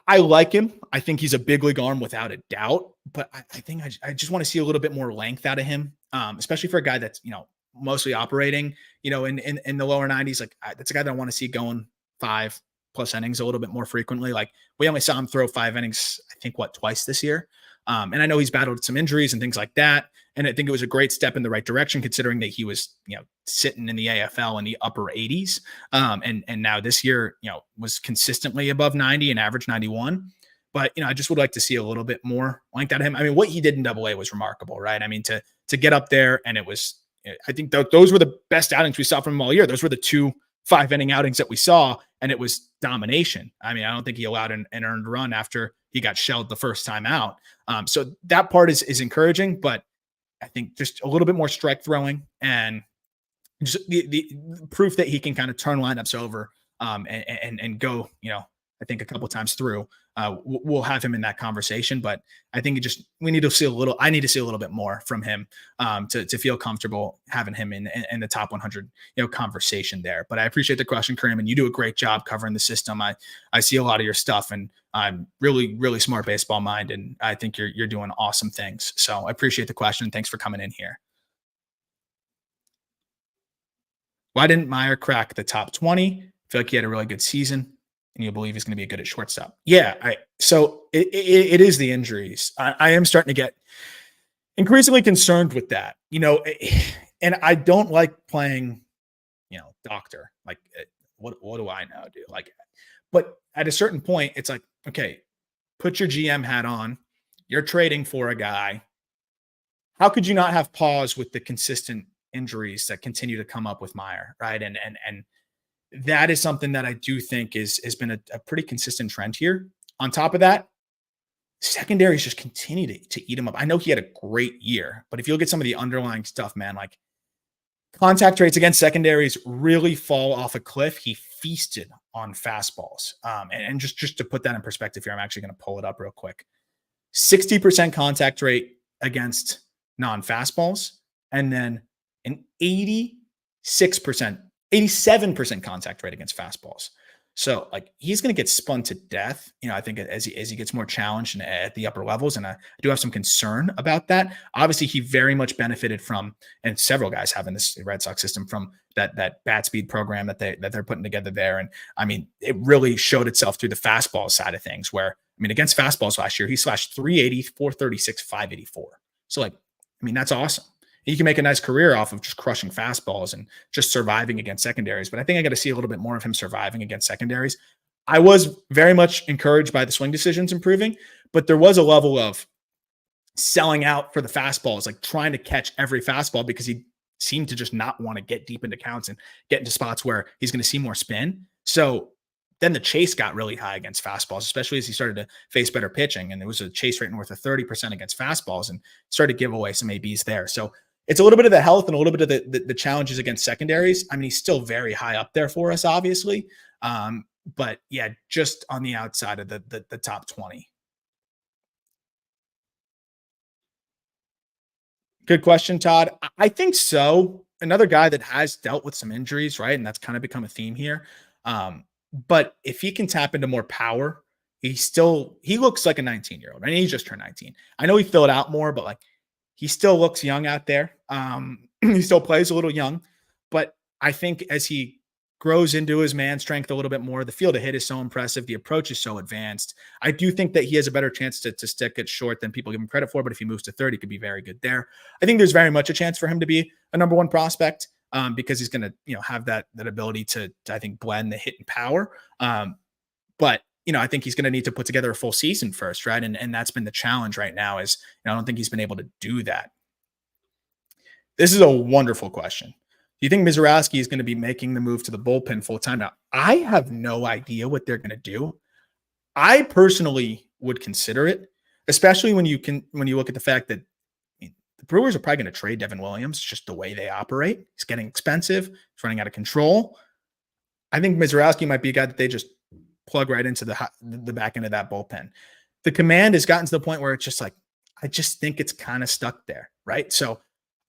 [SPEAKER 1] I like him. I think he's a big league arm without a doubt, but I think I just want to see a little bit more length out of him, especially for a guy that's, mostly operating, in the lower 90s. Like that's a guy that I want to see going 5+ innings a little bit more frequently. Like we only saw him throw 5 innings, I think twice this year. And I know he's battled some injuries and things like that. And I think it was a great step in the right direction, considering that he was, sitting in the AFL in the upper 80s. And now this year, was consistently above 90 and average 91. But, I just would like to see a little bit more like that of him. I mean, what he did in AA was remarkable, right? I mean, to get up there, and it was, I think those were the best outings we saw from him all year. Those were the 2 5-inning outings that we saw, and it was domination. I mean, I don't think he allowed an earned run after he got shelled the first time out. So that part is encouraging, but I think just a little bit more strike throwing and just the proof that he can kind of turn lineups over and go, I think a couple of times through, we'll have him in that conversation. But I think I need to see a little bit more from him to feel comfortable having him in the top 100, conversation there. But I appreciate the question, Kareem, and you do a great job covering the system. I see a lot of your stuff, and I'm really, really smart baseball mind, and I think you're doing awesome things. So I appreciate the question. Thanks for coming in here. Why didn't Meyer crack the top 20? I feel like he had a really good season, and you believe he's going to be a good at shortstop. Yeah. So it is the injuries. I am starting to get increasingly concerned with that, and I don't like playing, doctor. Like, what do I know, dude? Like, but at a certain point, it's like, okay, put your GM hat on. You're trading for a guy. How could you not have pause with the consistent injuries that continue to come up with Meyer, right? And that is something that I do think has been a pretty consistent trend here. On top of that, secondaries just continue to eat him up. I know he had a great year, but if you look at some of the underlying stuff, man, like contact rates against secondaries really fall off a cliff. He feasted on fastballs. And just to put that in perspective here, I'm actually going to pull it up real quick. 60% contact rate against non-fastballs, and then an 87% contact rate against fastballs. So like he's going to get spun to death, I think as he gets more challenged at the upper levels. And I do have some concern about that. Obviously he very much benefited from, and several guys have in this Red Sox system, from that bat speed program that they're putting together there. And I mean, it really showed itself through the fastball side of things, where, I mean, against fastballs last year, he slashed 380, 436, 584. So like, I mean, that's awesome. You can make a nice career off of just crushing fastballs and just surviving against secondaries. But I think I got to see a little bit more of him surviving against secondaries. I was very much encouraged by the swing decisions improving, but there was a level of selling out for the fastballs, like trying to catch every fastball, because he seemed to just not want to get deep into counts and get into spots where he's going to see more spin. So then the chase got really high against fastballs, especially as he started to face better pitching. And there was a chase rate north of 30% against fastballs and started to give away some ABs there. So it's a little bit of the health and a little bit of the challenges against secondaries. I mean, he's still very high up there for us, obviously. But yeah, just on the outside of the top 20. Good question, Todd. I think so. Another guy that has dealt with some injuries, right? And that's kind of become a theme here. But if he can tap into more power, he looks like a 19-year-old. Right? He just turned 19. I know he filled out more, but like he still looks young out there. He still plays a little young, but I think as he grows into his man strength a little bit more, the field of hit is so impressive. The approach is so advanced. I do think that he has a better chance to stick it short than people give him credit for, but if he moves to third, he could be very good there. I think there's very much a chance for him to be a number one prospect because he's going to, have that ability to, I think, blend the hit and power. But I think he's going to need to put together a full season first, right? And that's been the challenge right now is, I don't think he's been able to do that. This is a wonderful question. Do you think Misiorowski is going to be making the move to the bullpen full time? Now, I have no idea what they're going to do. I personally would consider it, especially when you look at the fact that the Brewers are probably going to trade Devin Williams, just the way they operate. He's getting expensive. He's running out of control. I think Misiorowski might be a guy that they just plug right into the back end of that bullpen. The command has gotten to the point where it's just like, I just think it's kind of stuck there, right? So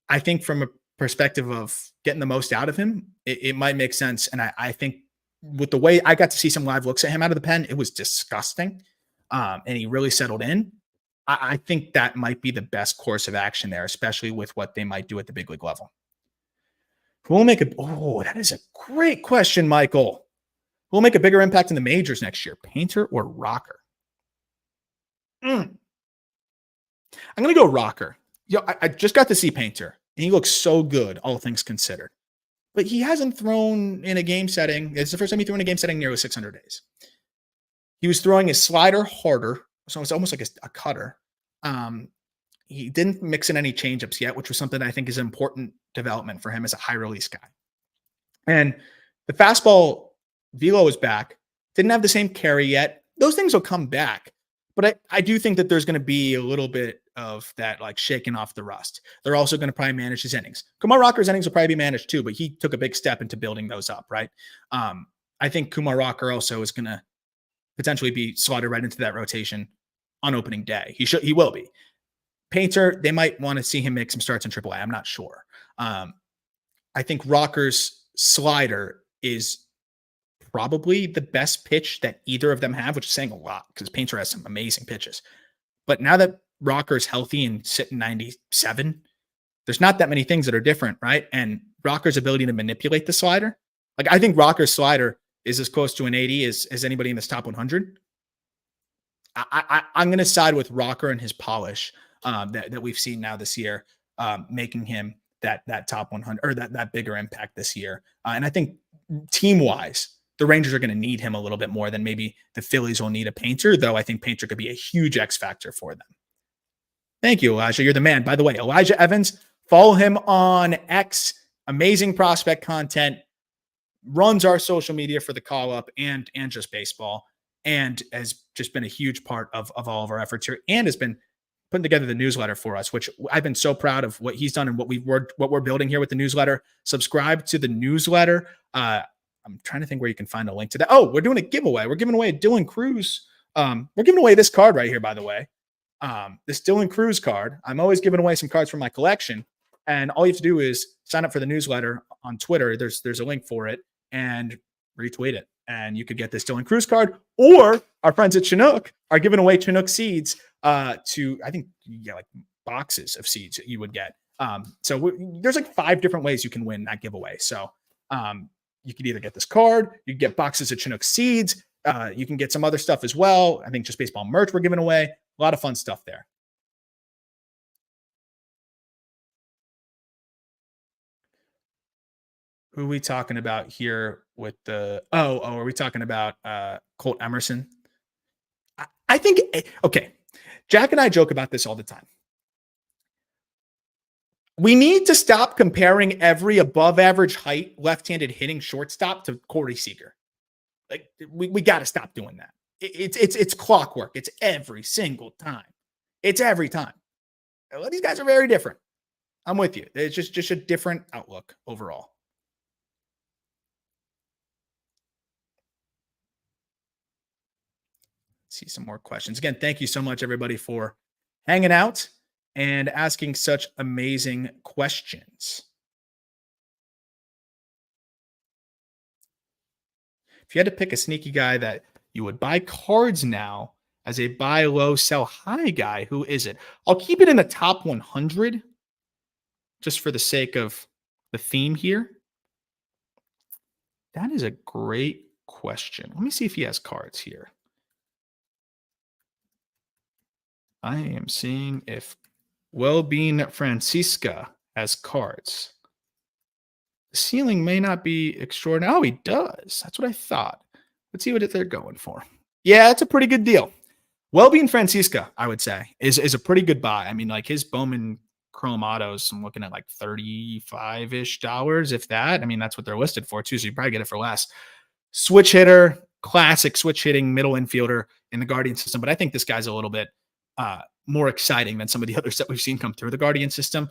[SPEAKER 1] I think from a perspective of getting the most out of him, it might make sense. And I think with the way I got to see some live looks at him out of the pen, it was disgusting. And he really settled in. I think that might be the best course of action there, especially with what they might do at the big league level. Who will make that is a great question, Michael. Who will make a bigger impact in the majors next year, Painter or Rocker? I'm going to go Rocker. I just got to see Painter. And he looks so good, all things considered. But he hasn't thrown in a game setting. It's the first time he threw in a game setting nearly 600 days. He was throwing his slider harder, so it's almost like a cutter. He didn't mix in any changeups yet, which was something I think is an important development for him as a high release guy. And the fastball velo is back. Didn't have the same carry yet. Those things will come back. But I do think that there's going to be a little bit of that, like shaking off the rust. They're also going to probably manage his innings. Kumar Rocker's innings will probably be managed too, but he took a big step into building those up, right? I think Kumar Rocker also is going to potentially be slotted right into that rotation on opening day. He will be. Painter, they might want to see him make some starts in AAA. I'm not sure. I think Rocker's slider is probably the best pitch that either of them have, which is saying a lot because Painter has some amazing pitches. But now that Rocker's healthy and sitting 97, there's not that many things that are different, right? And Rocker's ability to manipulate the slider, like I think Rocker's slider is as close to an 80 as anybody in this top 100. I'm going to side with Rocker and his polish that we've seen now this year, making him that top 100 or that bigger impact this year. And I think team-wise, the Rangers are going to need him a little bit more than maybe the Phillies will need a Painter, though I think Painter could be a huge X factor for them. Thank you, Elijah. You're the man. By the way, Elijah Evans, follow him on X. Amazing prospect content. Runs our social media for the call up and just baseball, and has just been a huge part of all of our efforts here, and has been putting together the newsletter for us, which I've been so proud of what he's done and what we're building here with the newsletter. Subscribe to the newsletter. I'm trying to think where you can find a link to that. Oh, we're doing a giveaway. We're giving away a Dylan Cruz. We're giving away this card right here, by the way. This Dylan Cruz card. I'm always giving away some cards from my collection. And all you have to do is sign up for the newsletter on Twitter. There's a link for it and retweet it. And you could get this Dylan Cruz card. Or our friends at Chinook are giving away Chinook seeds to, I think, like boxes of seeds that you would get. So there's like 5 different ways you can win that giveaway. So you could either get this card, you can get boxes of Chinook seeds, you can get some other stuff as well. I think just baseball merch we're giving away. A lot of fun stuff there. Who are we talking about here with the are we talking about Colt Emerson? I think okay. Jack and I joke about this all the time. We need to stop comparing every above average height left-handed hitting shortstop to Corey Seager. Like we got to stop doing that. It's clockwork. It's every single time. It's every time. Well, these guys are very different. I'm with you. It's just a different outlook overall. See some more questions. Again, thank you so much, everybody, for hanging out and asking such amazing questions. If you had to pick a sneaky guy that you would buy cards now as a buy low, sell high guy, who is it? I'll keep it in the top 100 just for the sake of the theme here. That is a great question. Let me see if he has cards here. I am seeing if Well-Being Francisca has cards. The ceiling may not be extraordinary. Oh, he does. That's what I thought. Let's see what they're going for. Yeah, that's a pretty good deal. Well-Being Francisca, I would say, is a pretty good buy. I mean, like his Bowman Chrome Autos, I'm looking at like $35-ish, if that. I mean, that's what they're listed for too, so you probably get it for less. Switch hitter, classic switch hitting middle infielder in the Guardian system, but I think this guy's a little bit more exciting than some of the others that we've seen come through the Guardian system.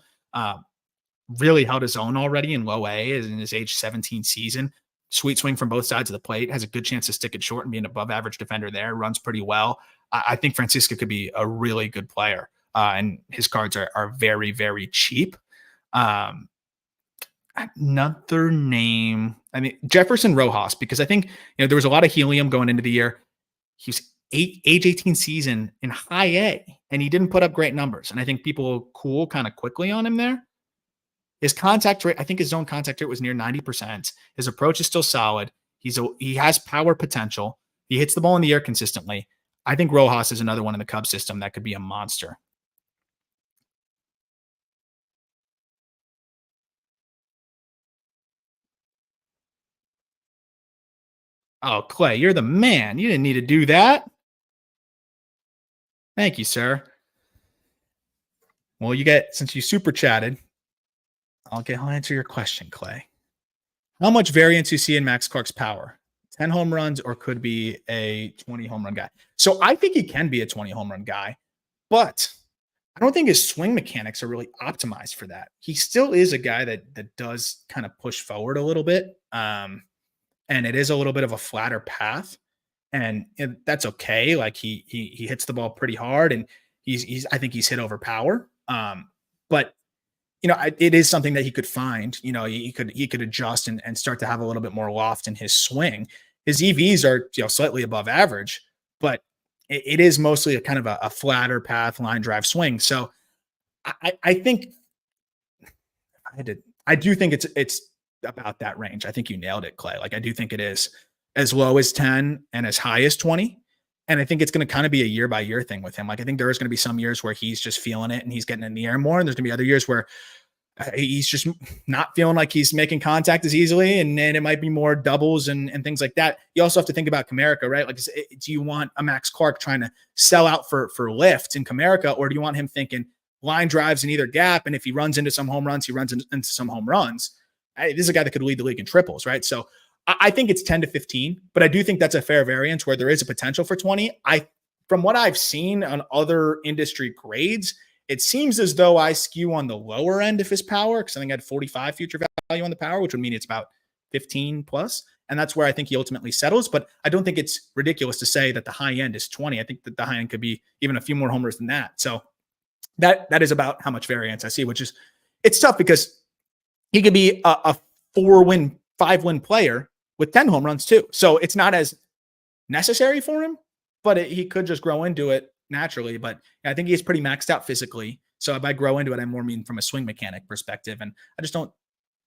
[SPEAKER 1] Really held his own already in low A in his age 17 season. Sweet swing from both sides of the plate, has a good chance to stick it short and be an above average defender there, runs pretty well. I think Francisco could be a really good player, and his cards are very, very cheap. Another name, I mean, Jefferson Rojas, because I think there was a lot of helium going into the year. He was age 18 season in high A, and he didn't put up great numbers. And I think people cool kind of quickly on him there. His contact rate, I think his zone contact rate was near 90%. His approach is still solid. He has power potential. He hits the ball in the air consistently. I think Rojas is another one in the Cubs system that could be a monster. Oh, Clay, you're the man. You didn't need to do that. Thank you, sir. Well, since you super chatted, I'll answer your question, Clay. How much variance you see in Max Clark's power? 10 home runs or could be a 20 home run guy? So I think he can be a 20 home run guy, but I don't think his swing mechanics are really optimized for that. He still is a guy that does kind of push forward a little bit. And it is a little bit of a flatter path. And that's okay. Like he hits the ball pretty hard, and I think he's hit over power. But it is something that he could find. He could adjust and start to have a little bit more loft in his swing. His EVs are slightly above average, but it is mostly a kind of a flatter path line drive swing. So I think I do think it's about that range. I think you nailed it, Clay. Like I do think it is as low as 10 and as high as 20. And I think it's going to kind of be a year by year thing with him. Like I think there is going to be some years where he's just feeling it and he's getting in the air more. And there's going to be other years where he's just not feeling like he's making contact as easily. And then it might be more doubles and things like that. You also have to think about Comerica, right? Like, do you want a Max Clark trying to sell out for lift in Comerica, or do you want him thinking line drives in either gap? And if he runs into some home runs, he runs into some home runs. This is a guy that could lead the league in triples, right? So I think it's 10 to 15, but I do think that's a fair variance where there is a potential for 20. From what I've seen on other industry grades, it seems as though I skew on the lower end of his power, because I think I had 45 future value on the power, which would mean it's about 15 plus. And that's where I think he ultimately settles. But I don't think it's ridiculous to say that the high end is 20. I think that the high end could be even a few more homers than that. So that is about how much variance I see, which is, it's tough because he could be a 4-win, 5-win player with 10 home runs too. So it's not as necessary for him, but he could just grow into it naturally. But I think he's pretty maxed out physically. So if I grow into it, I more mean from a swing mechanic perspective. And I just don't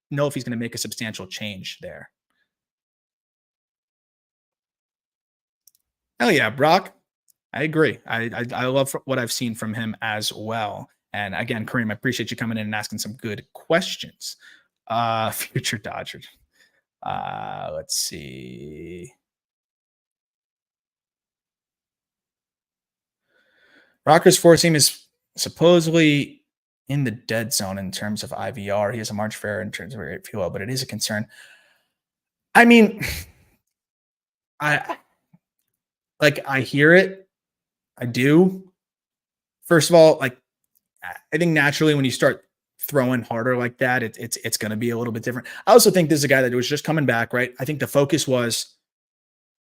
[SPEAKER 1] know if he's going to make a substantial change there. Oh yeah, Brock. I agree. I love what I've seen from him as well. And again, Kareem, I appreciate you coming in and asking some good questions. Future Dodgers. Let's see. Rocker's four seam is supposedly in the dead zone in terms of IVR. He has a March fair in terms of rate fuel, but it is a concern. I mean, I hear it. I do. First of all, like I think naturally when you start throwing harder like that, it's going to be a little bit different. I also think this is a guy that was just coming back, right? I think the focus was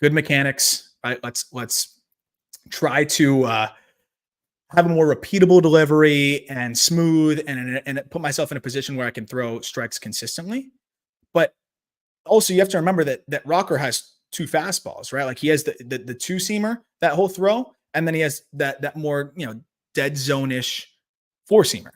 [SPEAKER 1] good mechanics, right? Let's try to have a more repeatable delivery and smooth and put myself in a position where I can throw strikes consistently. But also you have to remember that Rocker has two fastballs, right? Like he has the two seamer, that whole throw, and then he has that more, dead zone-ish four seamer.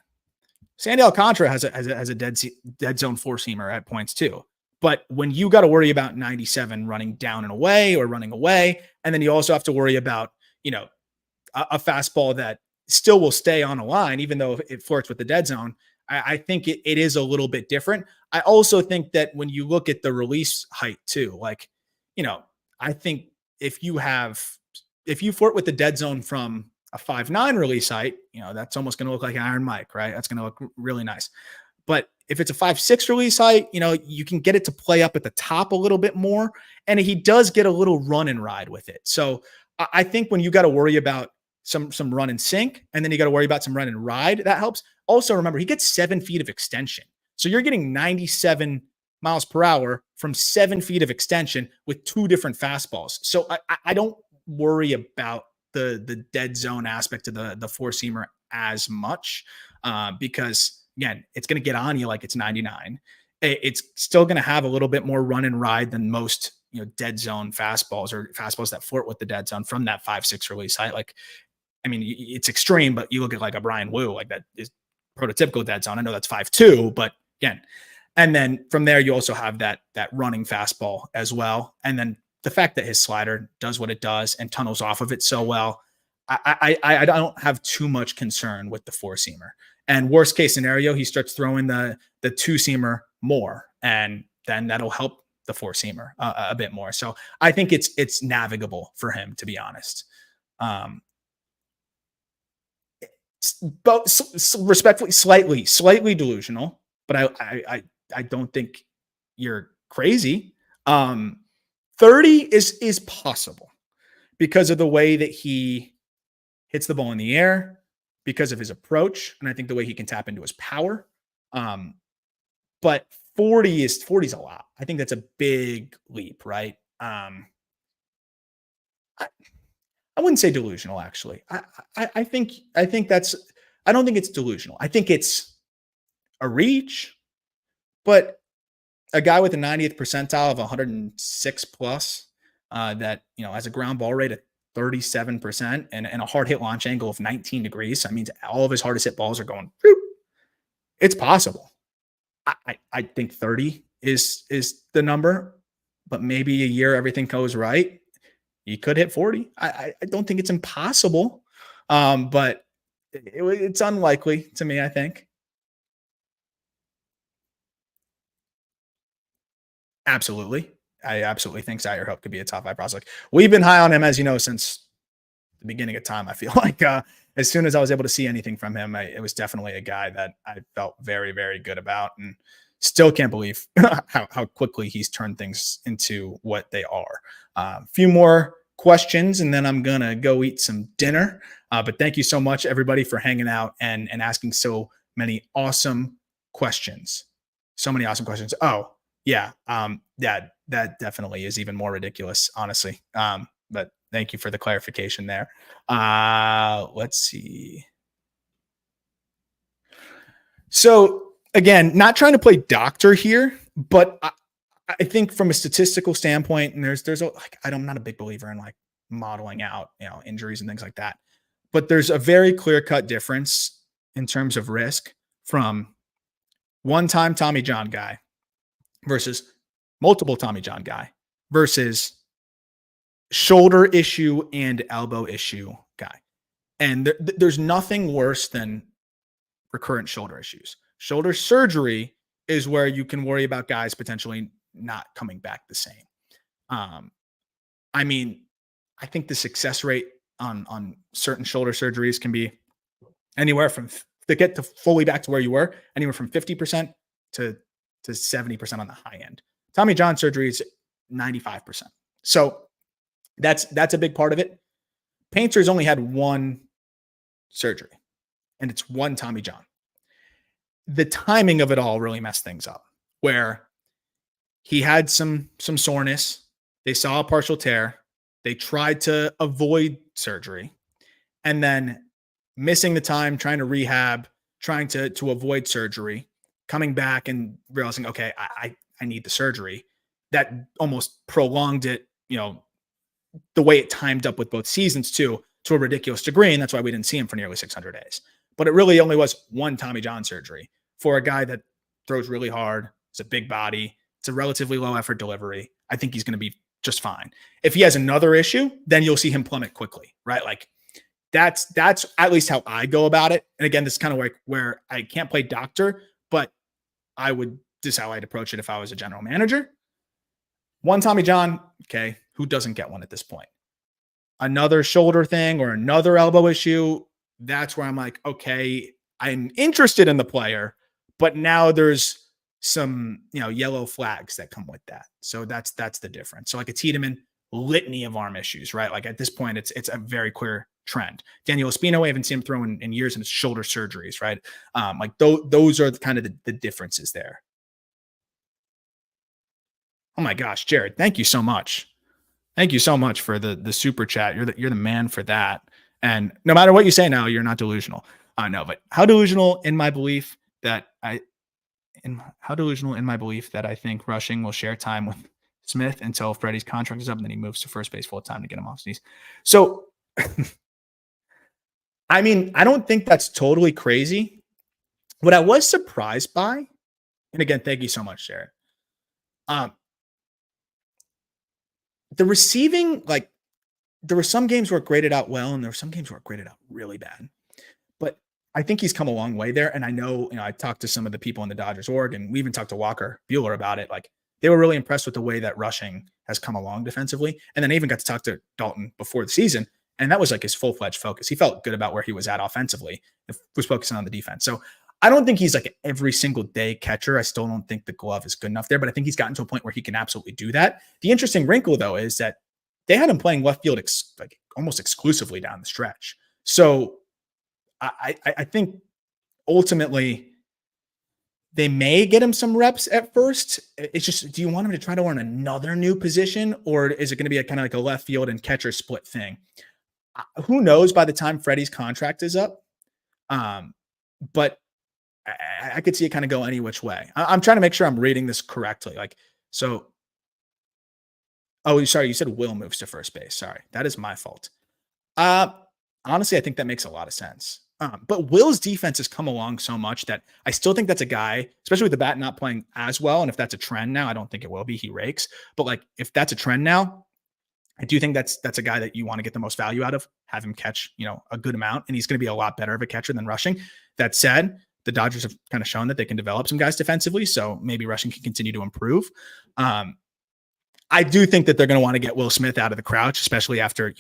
[SPEAKER 1] Sandy Alcantara has a dead zone four seamer at points too. But when you got to worry about 97 running down and away or running away, and then you also have to worry about, a fastball that still will stay on a line, even though it flirts with the dead zone, I think it is a little bit different. I also think that when you look at the release height too, like, I think if you flirt with the dead zone from a 5'9" release height, that's almost going to look like Iron Mike, right? That's going to look really nice. But if it's a 5'6" release height, you can get it to play up at the top a little bit more. And he does get a little run and ride with it. So I think when you got to worry about some run and sink, and then you got to worry about some run and ride, that helps. Also, remember, he gets 7 feet of extension. So you're getting 97 miles per hour from 7 feet of extension with two different fastballs. So I don't worry about the dead zone aspect of the four seamer as much because, again, it's going to get on you like it's 99. It's still going to have a little bit more run and ride than most, dead zone fastballs or fastballs that flirt with the dead zone from that 5'6" release height. Like, I mean, it's extreme, but you look at like a Brian Wu, like that is prototypical dead zone. I know that's 5'2", but again, and then from there, you also have that running fastball as well. And then the fact that his slider does what it does and tunnels off of it so well, I don't have too much concern with the four seamer. And worst case scenario, he starts throwing the two seamer more, and then that'll help the four seamer a bit more. So I think it's navigable for him, to be honest. But respectfully, slightly delusional, but I don't think you're crazy. 30 is possible because of the way that he hits the ball in the air, because of his approach, and I think the way he can tap into his power. But 40 is a lot. I think that's a big leap, right? I wouldn't say delusional, actually. I think that's, I don't think it's delusional. I think it's a reach, but a guy with a 90th percentile of 106 plus that, has a ground ball rate of 37% and a hard hit launch angle of 19 degrees. That means all of his hardest hit balls are going, whoop. It's possible. I think 30 is the number, but maybe a year everything goes right, he could hit 40. I don't think it's impossible, but it's unlikely to me, I think. Absolutely. I absolutely think Zier Hope could be a top 5 prospect. We've been high on him, as you know, since the beginning of time. I feel like as soon as I was able to see anything from him, it was definitely a guy that I felt very, very good about, and still can't believe how quickly he's turned things into what they are. A few more questions, and then I'm going to go eat some dinner. But thank you so much, everybody, for hanging out and asking so many awesome questions. So many awesome questions. Oh, yeah. That definitely is even more ridiculous, honestly. But thank you for the clarification there. Let's see. So again, not trying to play doctor here, but I think from a statistical standpoint, and I'm not a big believer in like modeling out, injuries and things like that, but there's a very clear-cut difference in terms of risk from one-time Tommy John guy versus multiple Tommy John guy versus shoulder issue and elbow issue guy. And there's nothing worse than recurrent shoulder issues. Shoulder surgery is where you can worry about guys potentially not coming back the same. I mean, I think the success rate on certain shoulder surgeries can be anywhere from, to get to fully back to where you were, anywhere from 50% to 70% on the high end. Tommy John surgery is 95%. So That's a big part of it. Painter's only had one surgery, and it's one Tommy John. The timing of it all really messed things up, where he had some soreness. They saw a partial tear. They tried to avoid surgery, and then missing the time, trying to rehab, trying to avoid surgery, coming back and realizing, okay, I need the surgery. That almost prolonged it, the way it timed up with both seasons too, to a ridiculous degree. And that's why we didn't see him for nearly 600 days. But it really only was one Tommy John surgery for a guy that throws really hard. It's a big body. It's a relatively low effort delivery. I think he's going to be just fine. If he has another issue, then you'll see him plummet quickly, right? Like that's at least how I go about it. And again, this is kind of like where I can't play doctor, but this is how I'd approach it if I was a general manager. One Tommy John, okay, who doesn't get one at this point? Another shoulder thing or another elbow issue, that's where I'm like, okay, I'm interested in the player, but now there's some, yellow flags that come with that. So that's the difference. So like a Tiedemann, litany of arm issues, right? Like at this point, it's a very clear trend. Daniel Espino, I haven't seen him throw in years, and it's shoulder surgeries, right? Like those are kind of the differences there. Oh my gosh, Jared, thank you so much. Thank you so much for the super chat. You're the man for that. And no matter what you say now, you're not delusional. I know, but how delusional in my belief that I think Rushing will share time with Smith until Freddie's contract is up, and then he moves to first base full time to get him off his knees. So, I mean, I don't think that's totally crazy. What I was surprised by, and again, thank you so much, Jared. The receiving, like, there were some games where it graded out well, and there were some games where it graded out really bad. But I think he's come a long way there. And I know, I talked to some of the people in the Dodgers org, and we even talked to Walker Buehler about it. Like, they were really impressed with the way that Rushing has come along defensively. And then I even got to talk to Dalton before the season, and that was like his full-fledged focus. He felt good about where he was at offensively. It was focusing on the defense. So I don't think he's like an every single day catcher. I still don't think the glove is good enough there, but I think he's gotten to a point where he can absolutely do that. The interesting wrinkle, though, is that they had him playing left field like almost exclusively down the stretch. So I think ultimately they may get him some reps at first. It's just, do you want him to try to learn another new position, or is it going to be a kind of like a left field and catcher split thing? Who knows by the time Freddie's contract is up? But I could see it kind of go any which way. I'm trying to make sure I'm reading this correctly. Oh, sorry, you said Will moves to first base. Sorry, that is my fault. Honestly, I think that makes a lot of sense. But Will's defense has come along so much that I still think that's a guy, especially with the bat not playing as well. And if that's a trend now, I don't think it will be. He rakes. But like, if that's a trend now, I do think that's a guy that you want to get the most value out of, have him catch, a good amount. And he's going to be a lot better of a catcher than Rushing. That said, the Dodgers have kind of shown that they can develop some guys defensively. So maybe Rushing can continue to improve. I do think that they're going to want to get Will Smith out of the crouch, especially after,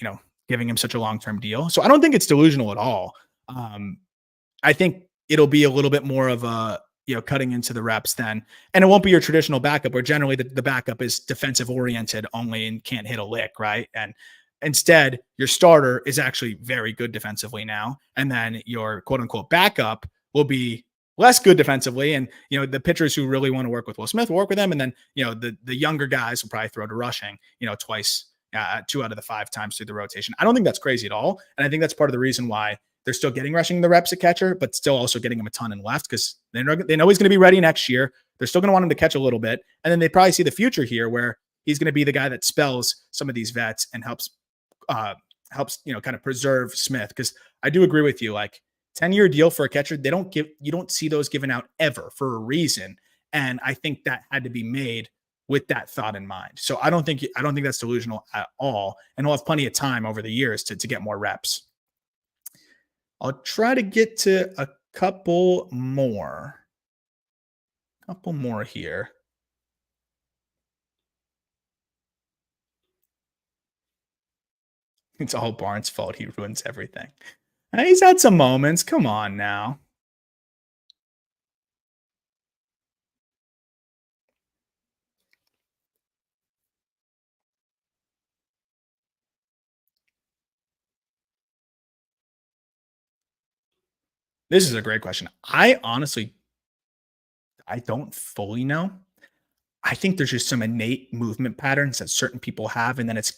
[SPEAKER 1] giving him such a long-term deal. So I don't think it's delusional at all. I think it'll be a little bit more of a, cutting into the reps then, and it won't be your traditional backup where generally the backup is defensive oriented only and can't hit a lick. Right. And instead your starter is actually very good defensively now. And then your quote unquote backup will be less good defensively. And, the pitchers who really want to work with Will Smith will work with them. And then, the younger guys will probably throw to Rushing, twice, 2 out of the 5 times through the rotation. I don't think that's crazy at all. And I think that's part of the reason why they're still getting Rushing the reps at catcher, but still also getting him a ton in left, because they know he's going to be ready next year. They're still going to want him to catch a little bit. And then they probably see the future here where he's going to be the guy that spells some of these vets and helps, kind of preserve Smith. Because I do agree with you, like 10-year deal for a catcher, you don't see those given out ever for a reason. And I think that had to be made with that thought in mind. So I don't think that's delusional at all. And he'll have plenty of time over the years to get more reps. I'll try to get to a couple more here. It's all Barnes' fault. He ruins everything. He's had some moments. Come on now. This is a great question. I don't fully know. I think there's just some innate movement patterns that certain people have, and then it's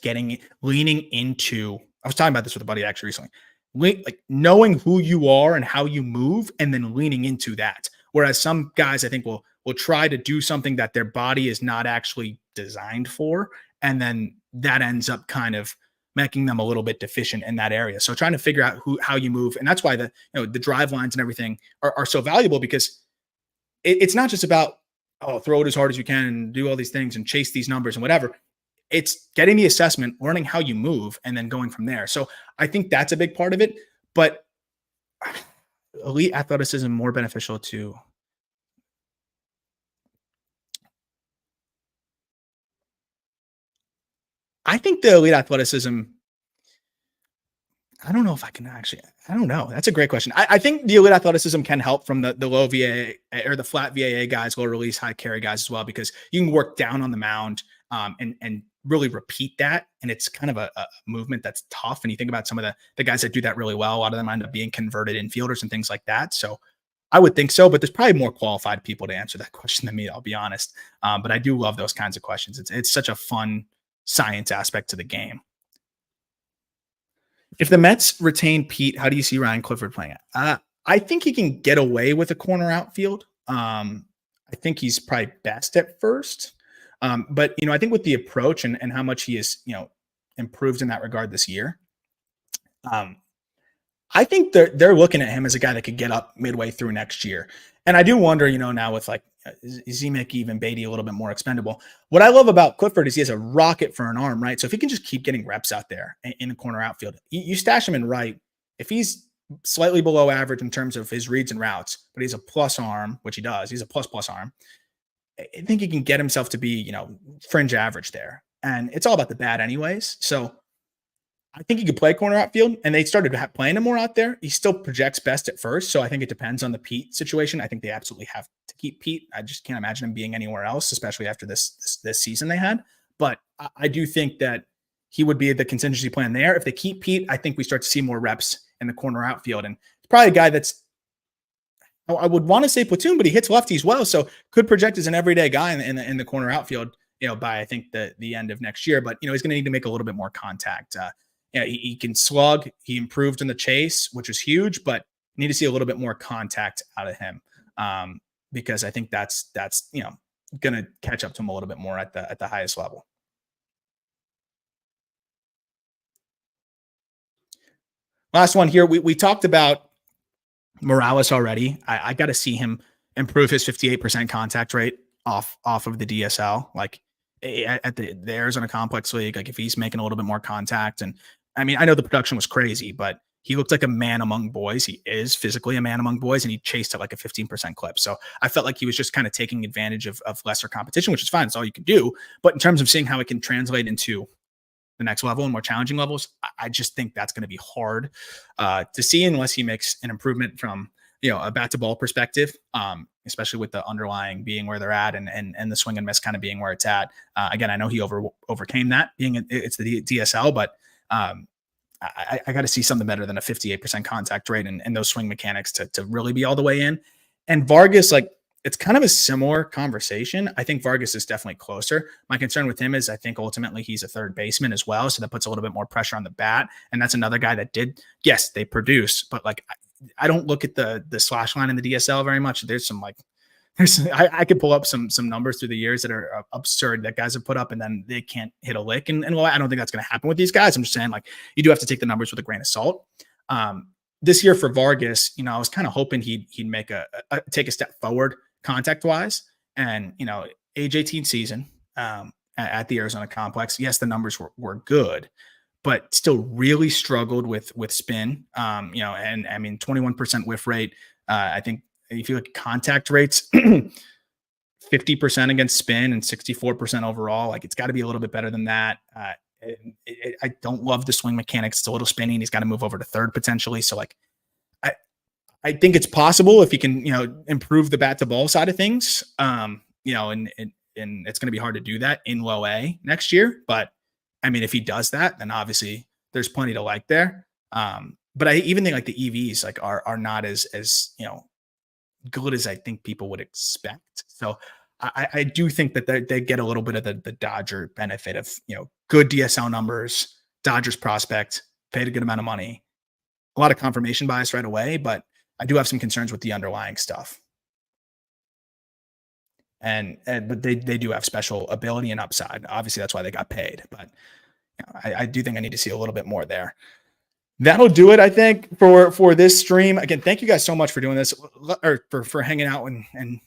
[SPEAKER 1] leaning into. I was talking about this with a buddy actually recently. Like knowing who you are and how you move, and then leaning into that. Whereas some guys, I think, will try to do something that their body is not actually designed for, and then that ends up kind of making them a little bit deficient in that area. So trying to figure out how you move, and that's why the drive lines and everything are so valuable because it's not just about throw it as hard as you can and do all these things and chase these numbers and whatever. It's getting the assessment, learning how you move, and then going from there. So I think that's a big part of it. But elite athleticism more beneficial to. I think the elite athleticism. I don't know if I can actually. I don't know. That's a great question. I think the elite athleticism can help from the low VAA or the flat VAA guys, low release, high carry guys as well, because you can work down on the mound and really repeat that. And it's kind of a movement that's tough. And you think about some of the guys that do that really well. A lot of them end up being converted infielders and things like that. So I would think so, but there's probably more qualified people to answer that question than me. I'll be honest. But I do love those kinds of questions. It's such a fun science aspect to the game. If the Mets retain Pete, how do you see Ryan Clifford playing it? I think he can get away with a corner outfield. I think he's probably best at first. But I think with the approach and how much he is, improved in that regard this year, I think they're looking at him as a guy that could get up midway through next year. And I do wonder, now with like Zemek, even Beatty a little bit more expendable. What I love about Clifford is he has a rocket for an arm, right? So if he can just keep getting reps out there in the corner outfield, you stash him in right. If he's slightly below average in terms of his reads and routes, but he's a plus arm, which he does. He's a plus arm. I think he can get himself to be, fringe average there. And it's all about the bat anyways. So I think he could play corner outfield, and they started playing him more out there. He still projects best at first. So I think it depends on the Pete situation. I think they absolutely have to keep Pete. I just can't imagine him being anywhere else, especially after this season they had. But I do think that he would be the contingency plan there. If they keep Pete, I think we start to see more reps in the corner outfield. And it's probably a guy that's, I would want to say platoon, but he hits lefties well. So could project as an everyday guy in the corner outfield, by I think the end of next year. But, he's going to need to make a little bit more contact. He can slug. He improved in the chase, which was huge, but need to see a little bit more contact out of him because I think that's going to catch up to him a little bit more at the highest level. Last one here. We talked about Morales already. I got to see him improve his 58% contact rate off of the DSL, like at the Arizona Complex League. Like if he's making a little bit more contact, and I mean, I know the production was crazy, but he looked like a man among boys. He is physically a man among boys, and he chased at like a 15% clip. So I felt like he was just kind of taking advantage of lesser competition, which is fine. It's all you can do. But in terms of seeing how it can translate into the next level and more challenging levels, I just think that's going to be hard to see unless he makes an improvement from, a bat to ball perspective, especially with the underlying being where they're at and the swing and miss kind of being where it's at. Again, I know he overcame that it's the DSL, but I got to see something better than a 58% contact rate and those swing mechanics to really be all the way in. And Vargas, like, it's kind of a similar conversation. I think Vargas is definitely closer. My concern with him is I think ultimately he's a third baseman as well. So that puts a little bit more pressure on the bat. And that's another guy that yes, they produce, but like, I don't look at the slash line in the DSL very much. There's some I could pull up some numbers through the years that are absurd that guys have put up and then they can't hit a lick. And well, I don't think that's going to happen with these guys. I'm just saying, like, you do have to take the numbers with a grain of salt. This year for Vargas, I was kind of hoping he'd make take a step forward contact wise. And, age 18 season at the Arizona Complex. Yes, the numbers were good, but still really struggled with spin. And I mean, 21% whiff rate. I think if you look at contact rates, 50% against spin and 64% overall, like it's got to be a little bit better than that. I don't love the swing mechanics. It's a little spinning. He's got to move over to third potentially. So like, I think it's possible if he can, improve the bat to ball side of things, and it's going to be hard to do that in low A next year. But I mean, if he does that, then obviously there's plenty to like there. but I even think like the EVs like are not as good as I think people would expect. So I do think that they get a little bit of the Dodger benefit of good DSL numbers, Dodgers prospect, paid a good amount of money, a lot of confirmation bias right away, but I do have some concerns with the underlying stuff. But they do have special ability and upside. Obviously, that's why they got paid. But I do think I need to see a little bit more there. That'll do it, I think, for this stream. Again, thank you guys so much for doing this, or for hanging out and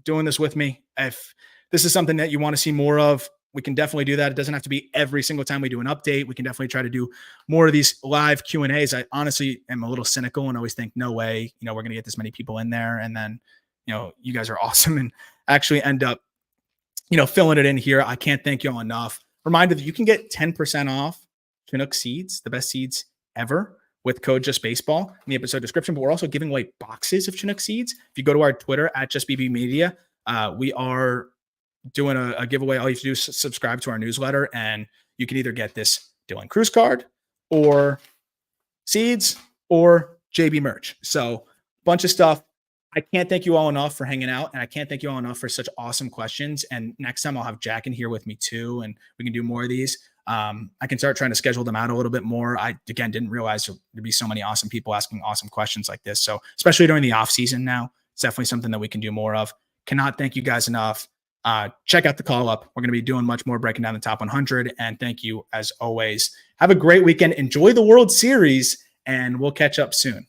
[SPEAKER 1] doing this with me. If this is something that you want to see more of, we can definitely do that. It doesn't have to be every single time we do an update. We can definitely try to do more of these live Q&As. I honestly am a little cynical and always think, no way, we're going to get this many people in there. And then, you guys are awesome and actually end up, filling it in here. I can't thank you all enough. Reminder that you can get 10% off Chinook seeds, the best seeds ever, with code JustBaseball in the episode description. But we're also giving away boxes of Chinook seeds. If you go to our Twitter at JustBBMedia, we are doing a giveaway. All you have to do is subscribe to our newsletter, and you can either get this Dylan Cruz card or seeds or JB merch. So bunch of stuff. I can't thank you all enough for hanging out, and I can't thank you all enough for such awesome questions. And next time I'll have Jack in here with me too, and we can do more of these. I can start trying to schedule them out a little bit more. I, again, didn't realize there'd be so many awesome people asking awesome questions like this. So especially during the off season now, it's definitely something that we can do more of. Cannot thank you guys enough. Check out the call up. We're going to be doing much more, breaking down the top 100. And thank you as always. Have a great weekend. Enjoy the World Series, and we'll catch up soon.